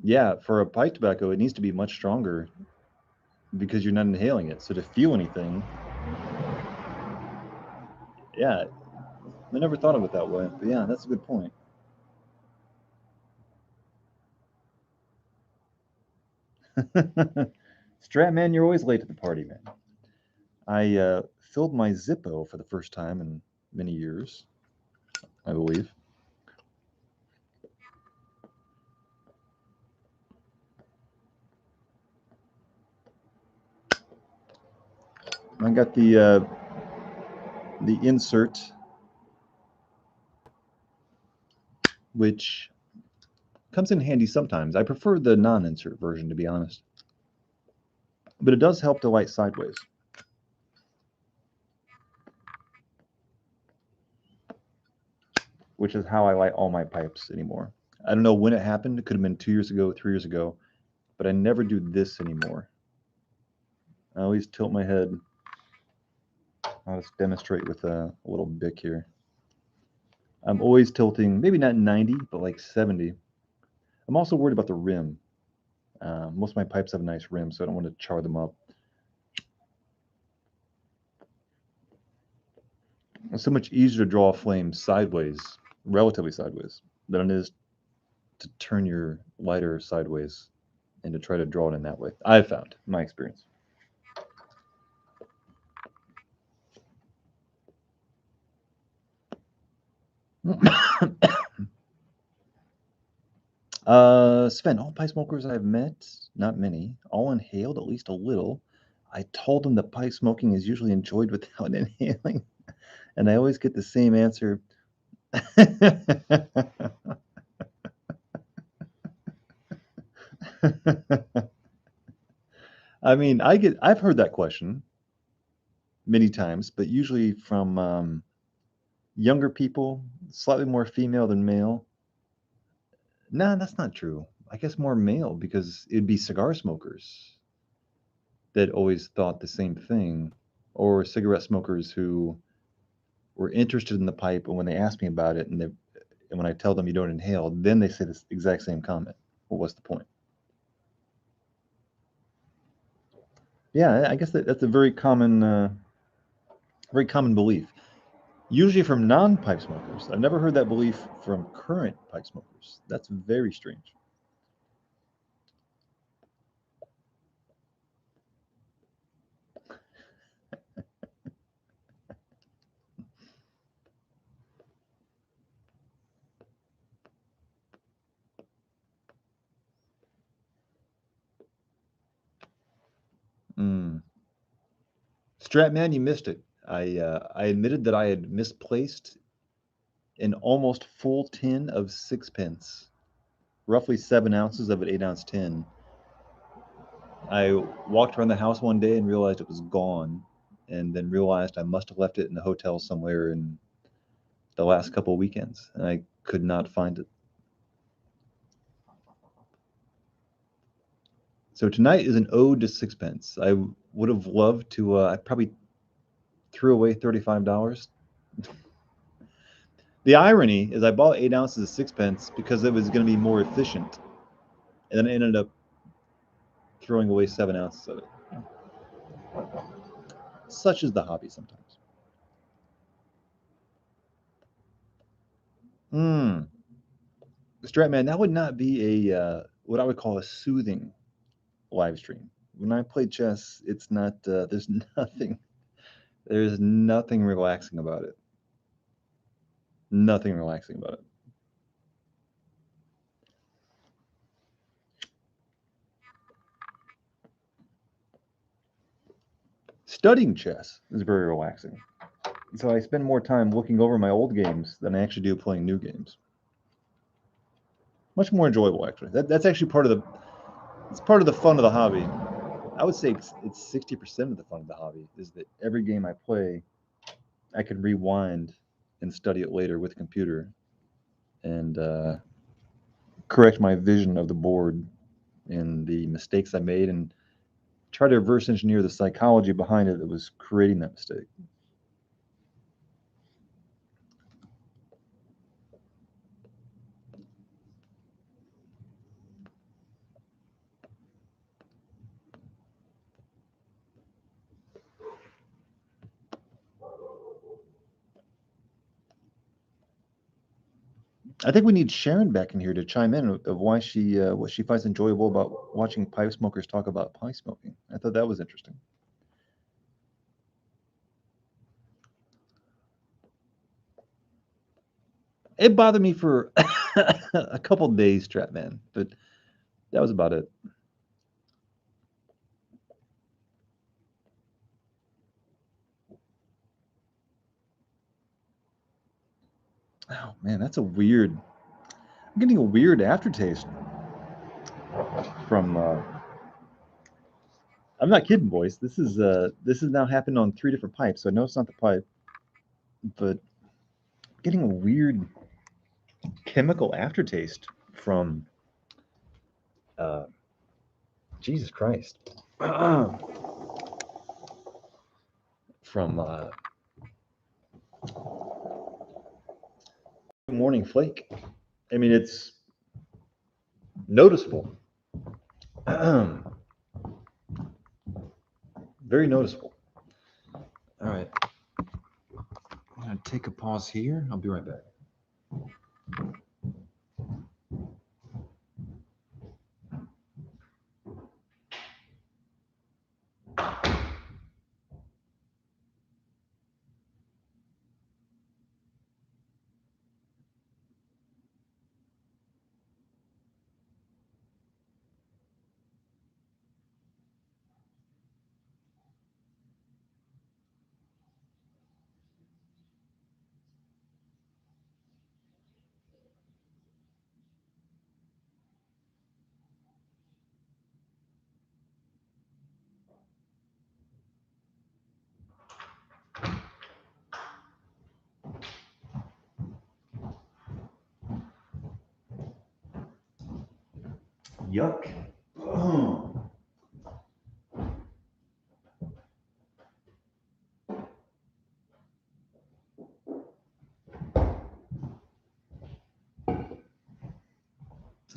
yeah, for a pipe tobacco, it needs to be much stronger because you're not inhaling it. So to feel anything, yeah, I never thought of it that way. But yeah, that's a good point. Strat man, you're always late to the party, man. I filled my Zippo for the first time in many years, I believe. I got the insert, which comes in handy sometimes. I prefer the non-insert version, to be honest, but it does help to light sideways. Which is how I light all my pipes anymore. I don't know when it happened. It could have been 2 years ago, 3 years ago, but I never do this anymore. I always tilt my head. I'll just demonstrate with a little bic here. I'm always tilting, maybe not 90, but like 70. I'm also worried about the rim. Most of my pipes have a nice rim, so I don't want to char them up. It's so much easier to draw a flame sideways, relatively sideways, than it is to turn your lighter sideways and to try to draw it in that way. I've found, in my experience. Sven, all pipe smokers I've met, not many, all inhaled at least a little. I told them that pipe smoking is usually enjoyed without inhaling, and I always get the same answer. I mean, I've heard that question many times, but usually from younger people, slightly more female than male. No, that's not true. I guess more male because it'd be cigar smokers that always thought the same thing, or cigarette smokers who were interested in the pipe, and when they ask me about it, and when I tell them you don't inhale, then they say this exact same comment. Well, what's the point? Yeah, I guess that's a very common belief. Usually from non-pipe smokers. I've never heard that belief from current pipe smokers. That's very strange. Mm. Stratman, you missed it. I admitted that I had misplaced an almost full tin of sixpence, roughly 7 ounces of an 8 ounce tin. I walked around the house one day and realized it was gone, and then realized I must have left it in the hotel somewhere in the last couple of weekends, and I could not find it. So tonight is an ode to sixpence. I would have loved to. I probably threw away $35. The irony is, I bought 8 ounces of sixpence because it was going to be more efficient, and then I ended up throwing away 7 ounces of it. Such is the hobby sometimes. Hmm. Stratman, that would not be a what I would call a soothing live stream. When I play chess, it's not. There's nothing. There's nothing relaxing about it. Nothing relaxing about it. studying chess is very relaxing. So I spend more time looking over my old games than I actually do playing new games. Much more enjoyable, actually. That's actually part of the fun of the hobby. I would say it's 60% of the fun of the hobby is that every game I play, I can rewind and study it later with a computer and correct my vision of the board and the mistakes I made and try to reverse engineer the psychology behind it that was creating that mistake. I think we need Sharon back in here to chime in of why she what she finds enjoyable about watching pipe smokers talk about pipe smoking. I thought that was interesting. It bothered me for a couple days, Stratman, but that was about it. Oh man, that's a weird. I'm getting a weird aftertaste from. I'm not kidding, boys. This has now happened on 3 different pipes, so I know it's not the pipe, but getting a weird chemical aftertaste from. Uh, Jesus Christ. From Morning Flake. I mean, it's noticeable. Very noticeable. All right. I'm going to take a pause here. I'll be right back. Yuck.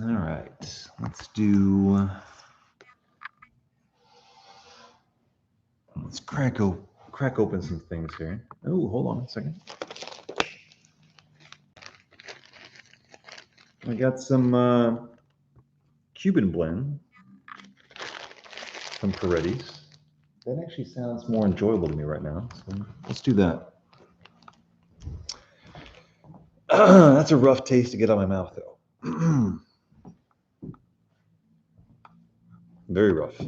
All right, let's do. Let's crack open some things here. Oh, hold on a second. I got some Cuban blend from Paredes. That actually sounds more enjoyable to me right now. So let's do that. That's a rough taste to get out of my mouth, though. Very rough.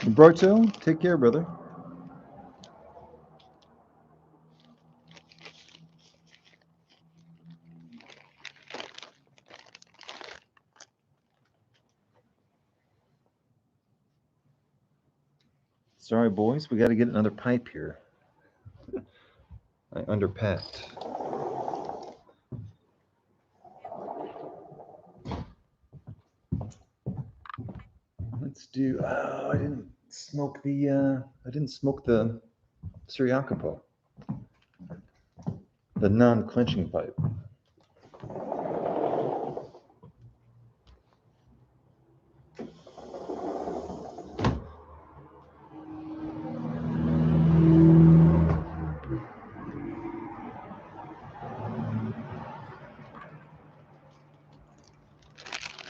Roberto, take care, brother. Sorry, boys, we got to get another pipe here. I underpacked. Let's do. Oh, I didn't smoke the Syriacapo, the non-clenching pipe.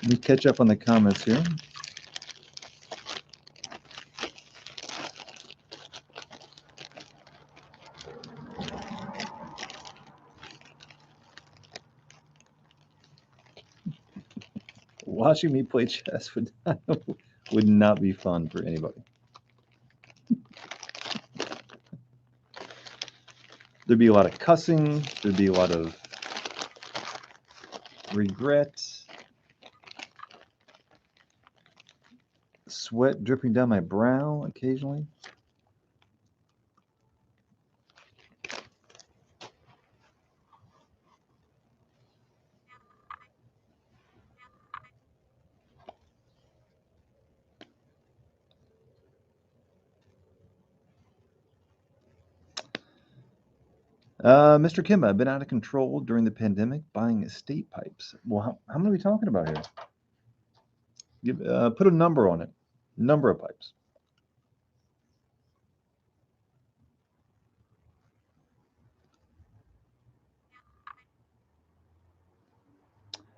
Let me catch up on the comments here. Watching me play chess would not be fun for anybody. There'd be a lot of cussing. There'd be a lot of regret. Sweat dripping down my brow occasionally. Mr. Kim, I've been out of control during the pandemic buying estate pipes. Well, how many are we talking about here? Put a number on it. Number of pipes.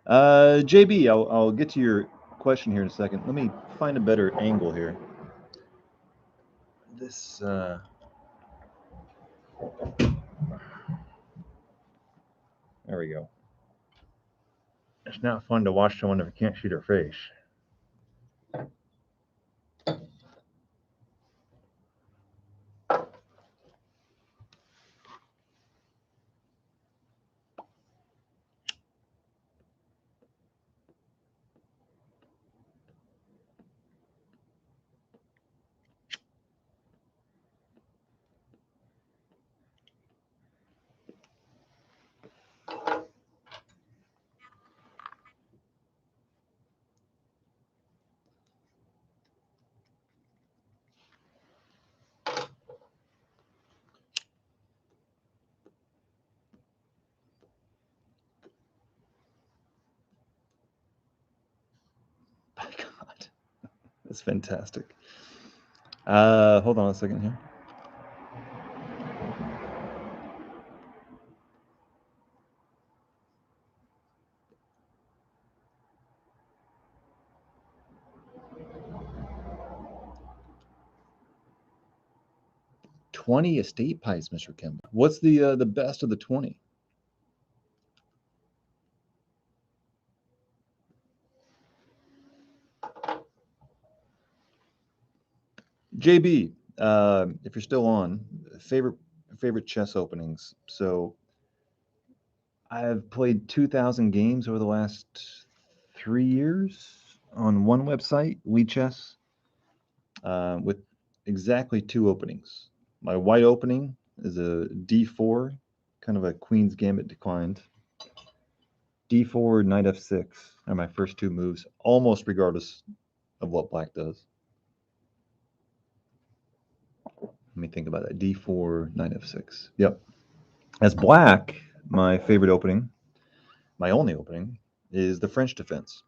JB, I'll get to your question here in a second. Let me find a better angle here. This, there we go. It's not fun to watch someone if you can't see their face. My God, that's fantastic. Hold on a second here. $20 estate pipes, Mr. Kim. What's the best of the 20? JB, if you're still on, favorite chess openings. So I've played 2,000 games over the last 3 years on one website, WeChess, with exactly 2 openings. My white opening is a D4, kind of a Queen's Gambit declined. D4, Knight F6 are my first 2 moves, almost regardless of what black does. Let me think about that. D4, Knight F6. Yep. As black, my favorite opening, my only opening, is the French defense.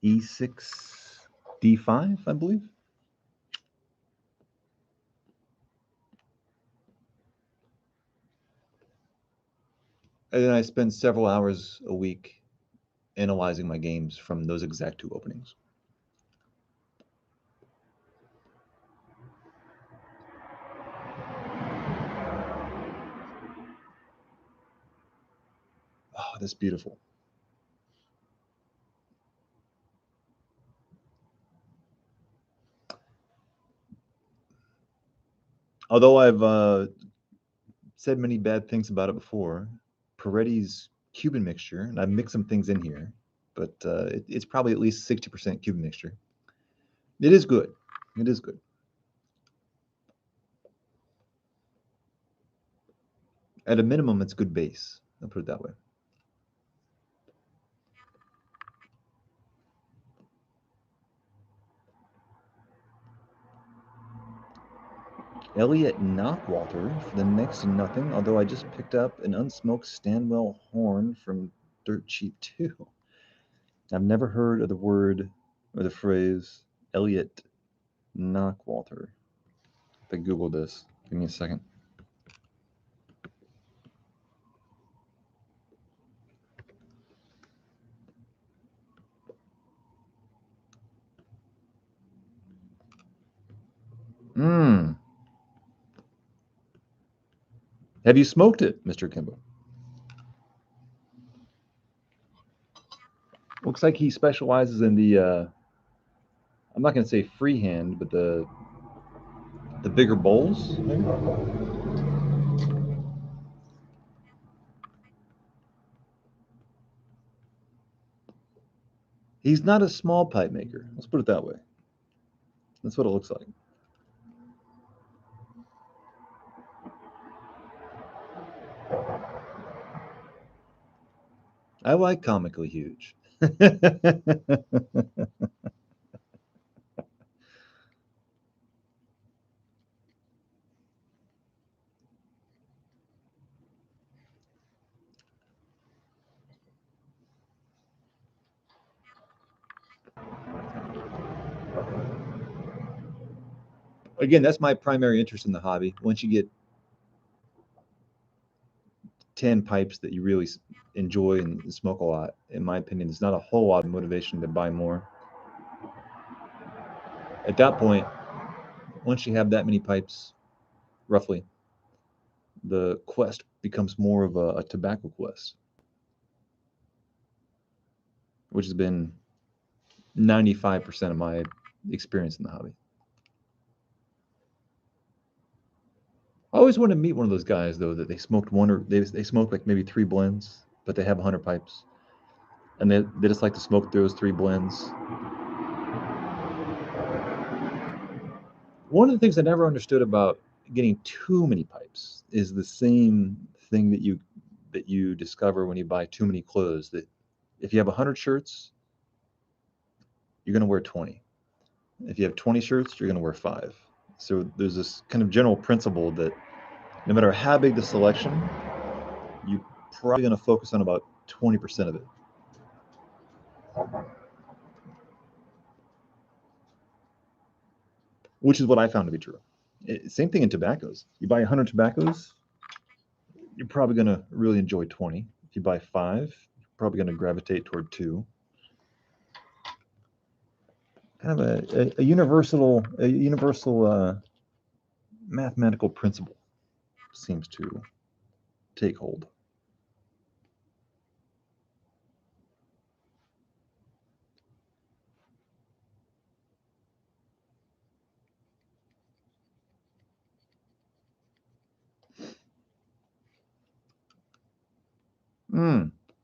E6, D5, I believe. And then I spend several hours a week analyzing my games from those exact 2 openings. Oh, that's beautiful. Although I've said many bad things about it before, Peretti's Cuban mixture, and I've mixed some things in here, but it's probably at least 60% Cuban mixture. It is good. It is good. At a minimum, it's good base. I'll put it that way. Elliot Knockwalter for the next to nothing, although I just picked up an unsmoked Stanwell horn from Dirt Cheap too. I've never heard of the word or the phrase Elliot Knockwalter. If I Google this, give me a second. Mmm. Have you smoked it, Mr. Kimbo? Looks like he specializes in the I'm not going to say freehand, but the bigger bowls. Maybe? He's not a small pipe maker. Let's put it that way. That's what it looks like. I like comically huge. Again, that's my primary interest in the hobby. Once you get 10 pipes that you really enjoy and smoke a lot, in my opinion, there's not a whole lot of motivation to buy more. At that point, once you have that many pipes, roughly, the quest becomes more of a tobacco quest, which has been 95% of my experience in the hobby. I always want to meet one of those guys though that they smoked one or they smoked like maybe 3 blends, but they have 100 pipes, and they just like to smoke those 3 blends. One of the things I never understood about getting too many pipes is the same thing that you discover when you buy too many clothes. That if you have 100 shirts, you're going to wear 20. If you have 20 shirts, you're going to wear 5. So there's this kind of general principle that no matter how big the selection, you're probably going to focus on about 20% of it. Which is what I found to be true. Same thing in tobaccos. You buy 100 tobaccos, you're probably going to really enjoy 20. If you buy 5, you're probably going to gravitate toward 2. Kind of a universal mathematical principle seems to take hold.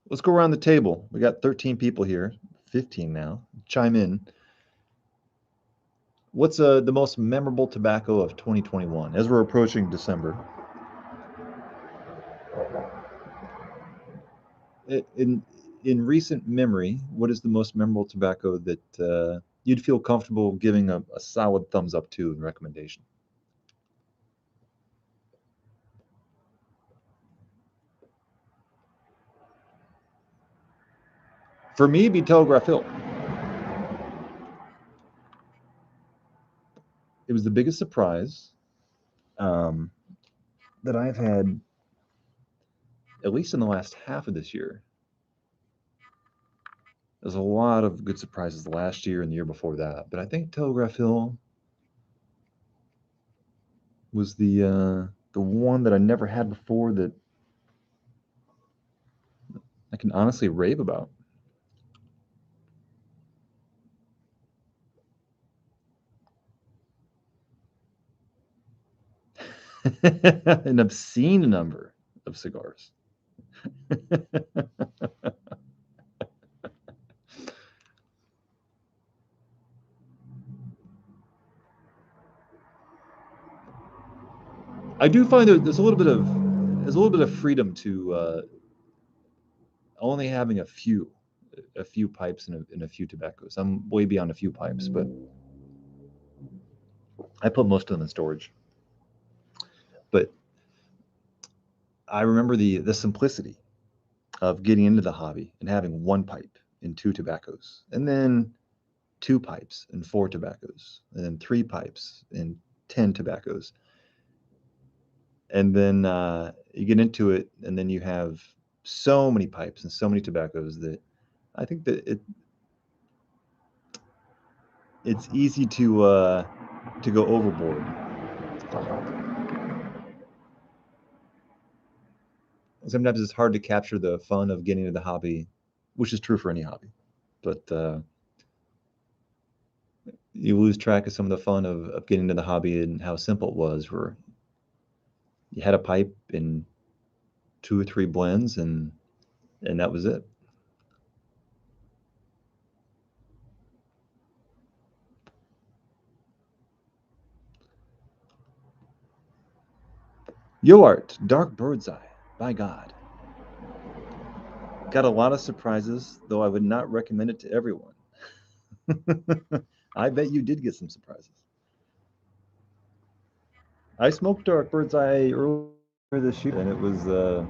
Let's go around the table. We got 13 people here, 15 now. Chime in. What's the most memorable tobacco of 2021 as we're approaching December? In recent memory, what is the most memorable tobacco that you'd feel comfortable giving a solid thumbs up to in recommendation? For me, it'd be Telegraph Hill. It was the biggest surprise that I've had, at least in the last half of this year. There's a lot of good surprises last year and the year before that, but I think Telegraph Hill was the one that I never had before that I can honestly rave about. An obscene number of cigars. I do find that there's a little bit of freedom to only having a few pipes and a few tobaccos. I'm way beyond a few pipes, but I put most of them in storage. But I remember the simplicity of getting into the hobby and having one pipe and two tobaccos, and then two pipes and four tobaccos, and then three pipes and 10 tobaccos. And then you get into it, and then you have so many pipes and so many tobaccos that I think that it's easy to go overboard. Sometimes it's hard to capture the fun of getting into the hobby, which is true for any hobby. But you lose track of some of the fun of getting into the hobby and how simple it was, where you had a pipe and two or three blends, and that was it. Yo art, Dark Bird's Eye, by God. Got a lot of surprises, though I would not recommend it to everyone. I bet you did get some surprises. I smoked Dark Bird's Eye earlier this year, and it was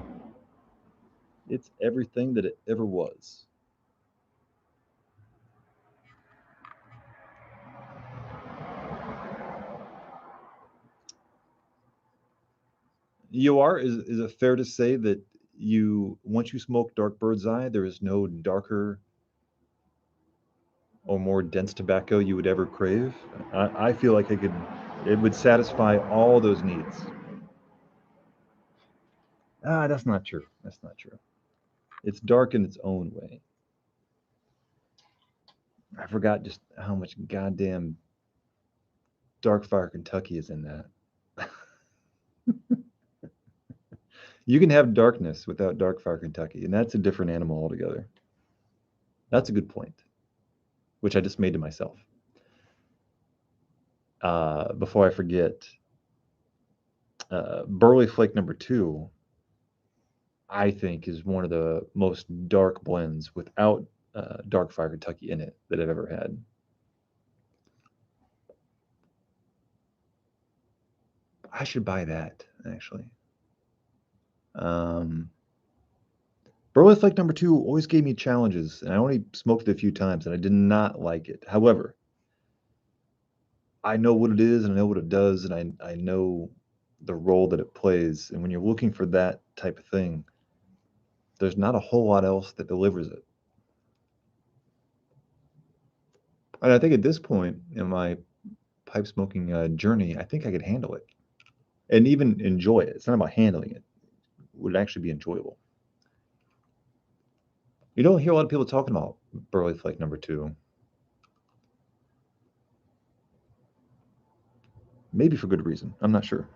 it's everything that it ever was. Is it fair to say that once you smoke Dark Bird's Eye, there is no darker or more dense tobacco you would ever crave? I feel like it would satisfy all those needs. That's not true. That's not true. It's dark in its own way. I forgot just how much goddamn Dark Fire Kentucky is in that. You can have darkness without Dark Fire Kentucky, and that's a different animal altogether. That's a good point, which I just made to myself. Before I forget, Burley Flake number 2, I think, is one of the most dark blends without Dark Fire Kentucky in it that I've ever had. I should buy that, actually. Burley Flake number 2 always gave me challenges, and I only smoked it a few times, and I did not like it. However, I know what it is, and I know what it does, and I know the role that it plays. And when you're looking for that type of thing, there's not a whole lot else that delivers it. And I think at this point in my pipe smoking journey, I think I could handle it and even enjoy it. It's not about handling it; would it actually be enjoyable? You don't hear a lot of people talking about Burley Flake number 2. Maybe for good reason. I'm not sure.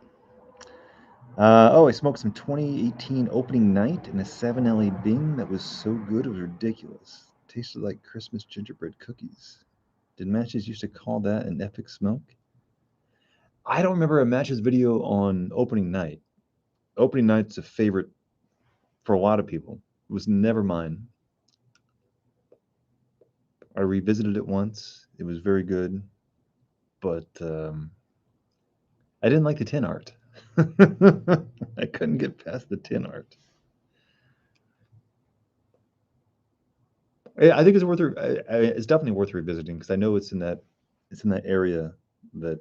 I smoked some 2018 opening night in a 7LA Bing that was so good it was ridiculous. Tasted like Christmas gingerbread cookies. Did Matches used to call that an epic smoke? I don't remember a Matches video on opening night. Opening night's a favorite for a lot of people. It was never mine. I revisited it once. It was very good, but I didn't like the tin art. I couldn't get past the tin art. I think it's worth it's definitely worth revisiting because I know it's in that area that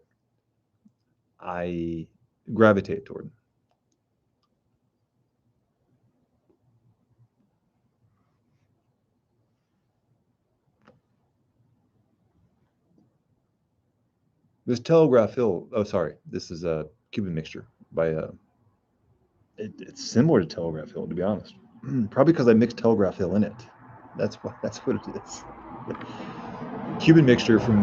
I gravitate toward. This Telegraph Hill. Oh, sorry. This is a Cuban mixture by it's similar to Telegraph Hill, to be honest. Probably because I mixed Telegraph Hill in it. That's what. That's what it is. Cuban mixture from.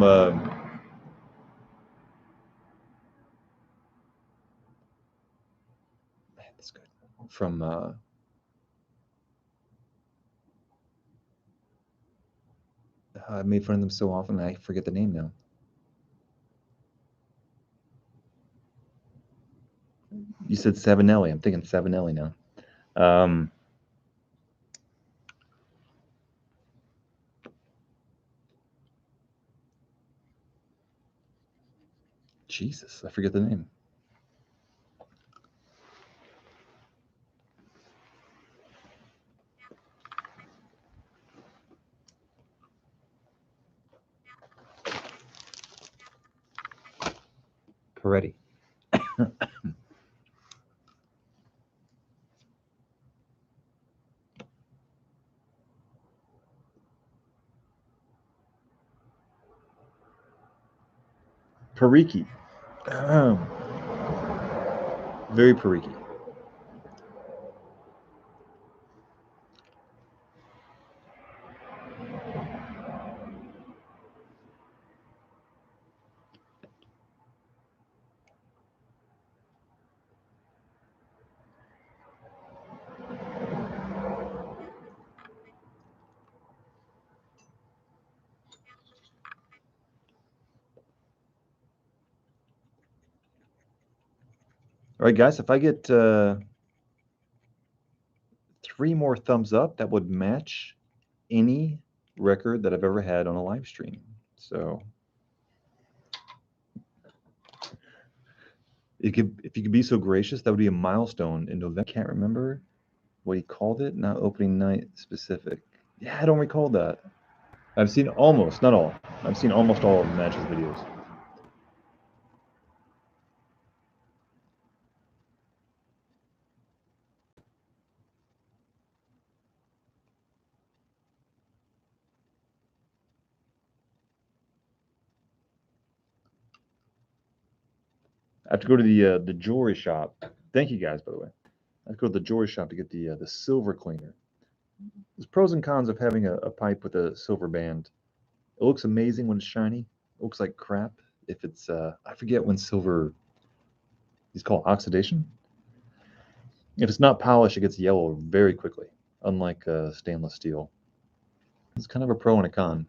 That's good. From. I made fun of them so often I forget the name now. You said Savinelli. I'm thinking Savinelli now. Um, Jesus, I forget the name. already. Pariki. Very Pariki. All right, guys, if I get 3 more thumbs up, that would match any record that I've ever had on a live stream. So if you could be so gracious, that would be a milestone in November. I can't remember what he called it, not opening night specific. Yeah, I don't recall that. I've seen almost, not all. I've seen almost all of the matches videos. I have to go to the jewelry shop. Thank you guys, by the way. I have to go to the jewelry shop to get the silver cleaner. There's pros and cons of having a pipe with a silver band. It looks amazing when it's shiny. It looks like crap if it's I forget when silver is called oxidation. If it's not polished, it gets yellow very quickly, unlike stainless steel. It's kind of a pro and a con.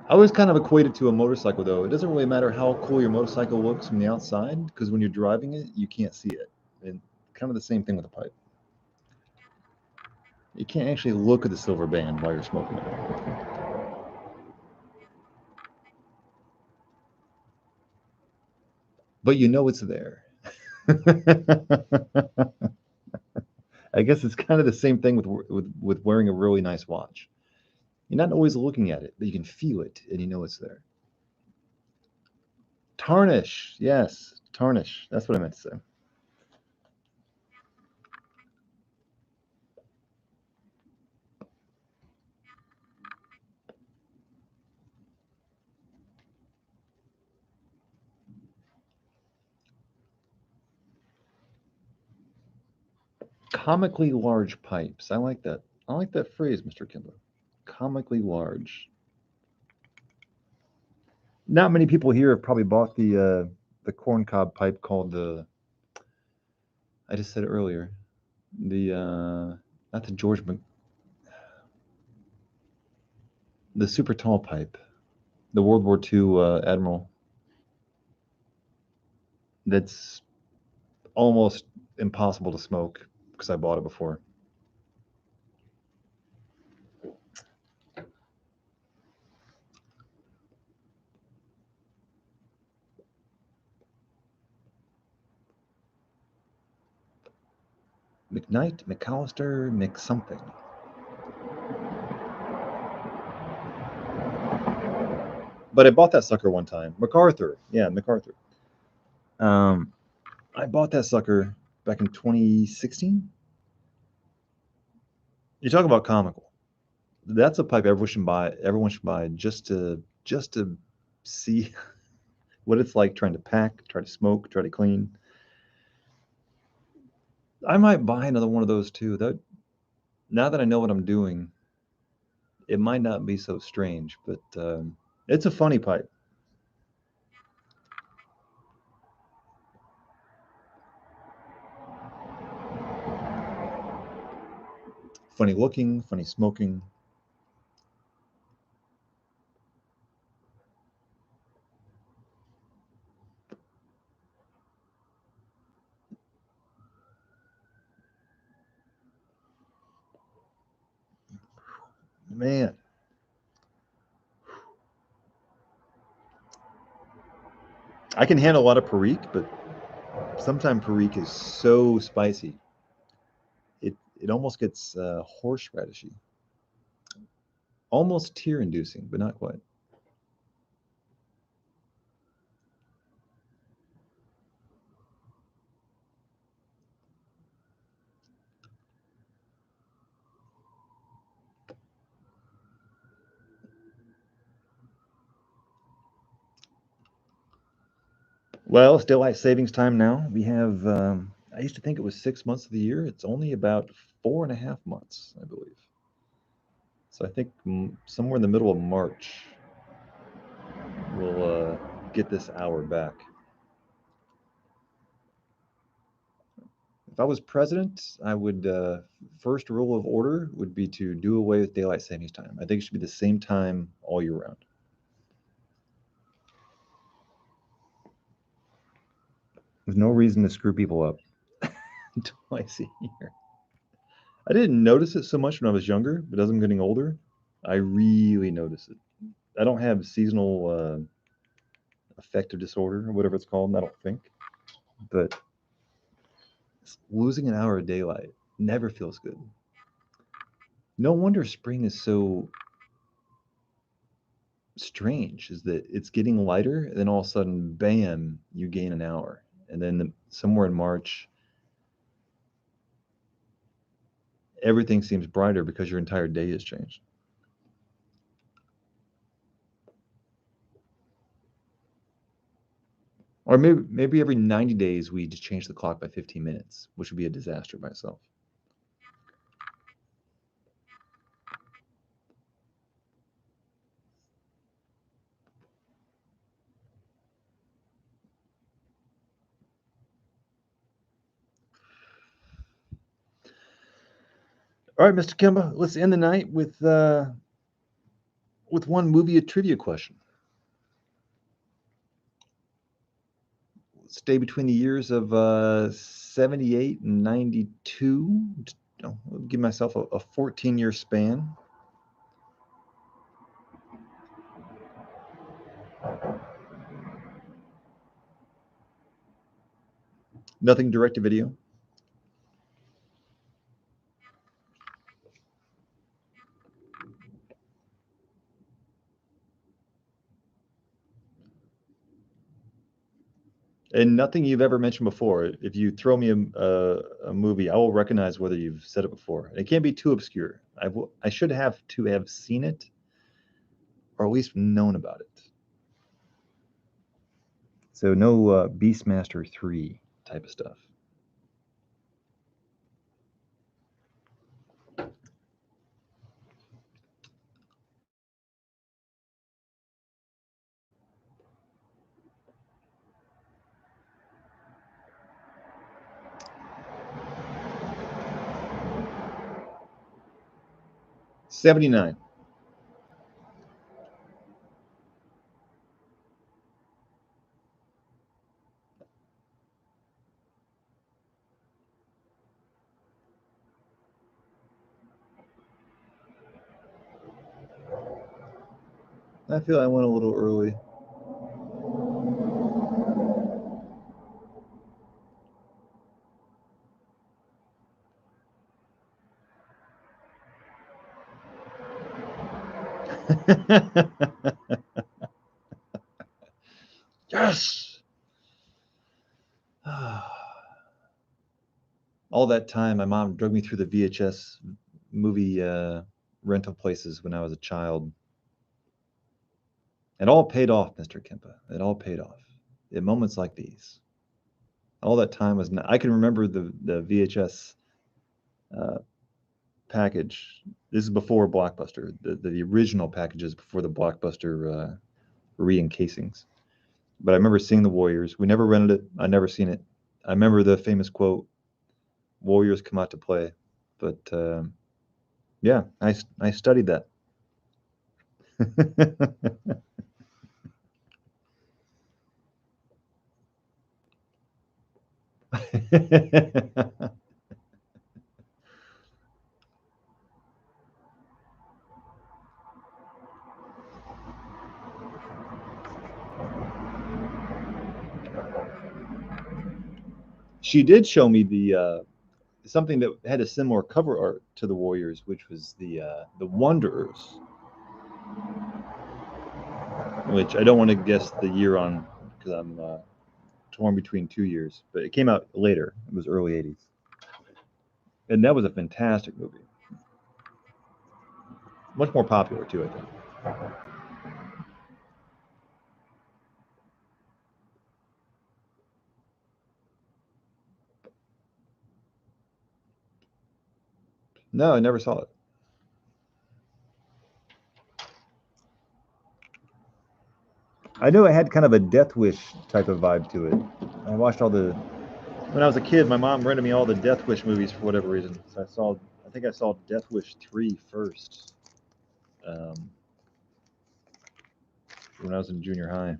I always kind of equate it to a motorcycle, though. It doesn't really matter how cool your motorcycle looks from the outside, because when you're driving it, you can't see it. And kind of the same thing with a pipe. You can't actually look at the silver band while you're smoking it. But you know it's there. I guess it's kind of the same thing with wearing a really nice watch. You're not always looking at it, but you can feel it and you know it's there. Tarnish, yes, tarnish. That's what I meant to say. Comically large pipes. I like that. I like that phrase, Mr. Kimber. Comically large. Not many people here have probably bought the corncob pipe called the. I just said it earlier. The not the George Mc, the super tall pipe, the World War II Admiral. That's almost impossible to smoke because I bought it before. McKnight, McAllister, McSomething. But I bought that sucker one time. MacArthur. Yeah, MacArthur. I bought that sucker back in 2016. You talk about comical. That's a pipe everyone should buy. Everyone should buy just to see what it's like trying to pack, try to smoke, try to clean. I might buy another one of those too. That now that I know what I'm doing, it might not be so strange, but it's a funny pipe. Funny looking, funny smoking. Man. I can handle a lot of Perique, but sometimes Perique is so spicy. It almost gets horseradishy. almost tear-inducing, but not quite. Well, it's daylight savings time now. We have, I used to think it was 6 months of the year. It's only about 4.5 months, I believe. So I think somewhere in the middle of March, we'll get this hour back. If I was president, I would, first rule of order would be to do away with daylight savings time. I think it should be the same time all year round. There's no reason to screw people up twice a year. I didn't notice it so much when I was younger, but as I'm getting older, I really notice it. I don't have seasonal affective disorder or whatever it's called, I don't think. But losing an hour of daylight never feels good. No wonder spring is so strange, is that it's getting lighter, and then all of a sudden, bam, you gain an hour. And then somewhere in March, everything seems brighter because your entire day has changed. Or maybe every 90 days we just change the clock by 15 minutes, which would be a disaster by itself. All right, Mr. Kemba, let's end the night with one movie trivia question. Stay between the years of 78 and 92. I'll give myself a 14-year span. Nothing direct to video. And nothing you've ever mentioned before. If you throw me a movie, I will recognize whether you've said it before. It can't be too obscure. I should have to have seen it, or at least known about it. So no Beastmaster 3 type of stuff. '79. I feel I went a little early. Yes. All that time, my mom drug me through the VHS movie rental places when I was a child. It all paid off, Mr. Kempa. It all paid off. In moments like these. All that time was. I can remember the VHS package. This is before Blockbuster. The original packages before the Blockbuster re-encasings. But I remember seeing the Warriors. We never rented it. I never seen it. I remember the famous quote, "Warriors come out to play." But yeah, I studied that. She did show me the something that had a similar cover art to the Warriors, which was the Wanderers. which I don't want to guess the year on because I'm torn between 2 years, but it came out later. It was early 80s. And that was a fantastic movie. Much more popular, too, I think. No, I never saw it. I knew it had kind of a Death Wish type of vibe to it. I watched all the... When I was a kid, my mom rented me all the Death Wish movies for whatever reason. So I think I saw Death Wish 3 first. When I was in junior high.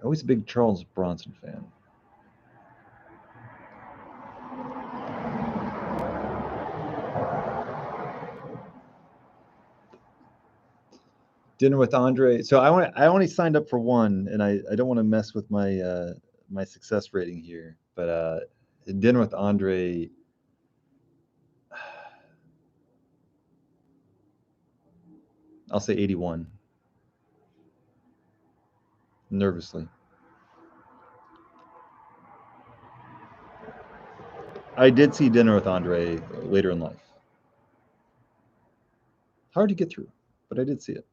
Always a big Charles Bronson fan. Dinner with Andre. So I only signed up for one, and I don't want to mess with my my success rating here. But Dinner with Andre. I'll say 81. Nervously. I did see Dinner with Andre later in life. Hard to get through, but I did see it.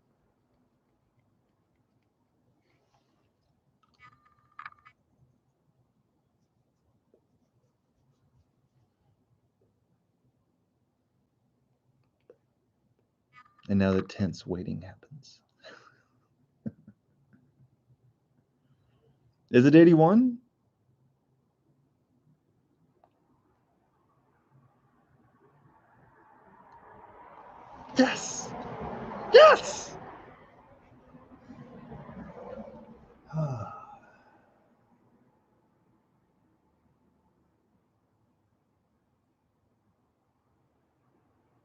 And now the tense waiting happens. Is it 81? Yes! Yes!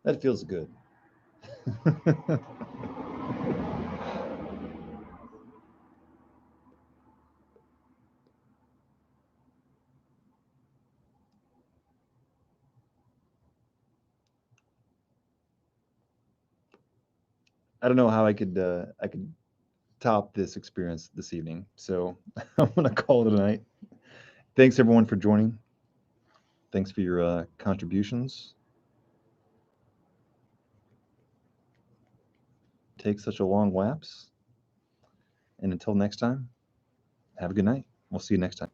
That feels good. I don't know how I could top this experience this evening. So I'm gonna call it a night. Thanks everyone for joining. Thanks for your contributions. Take such a long lapse. And until next time, have a good night. We'll see you next time.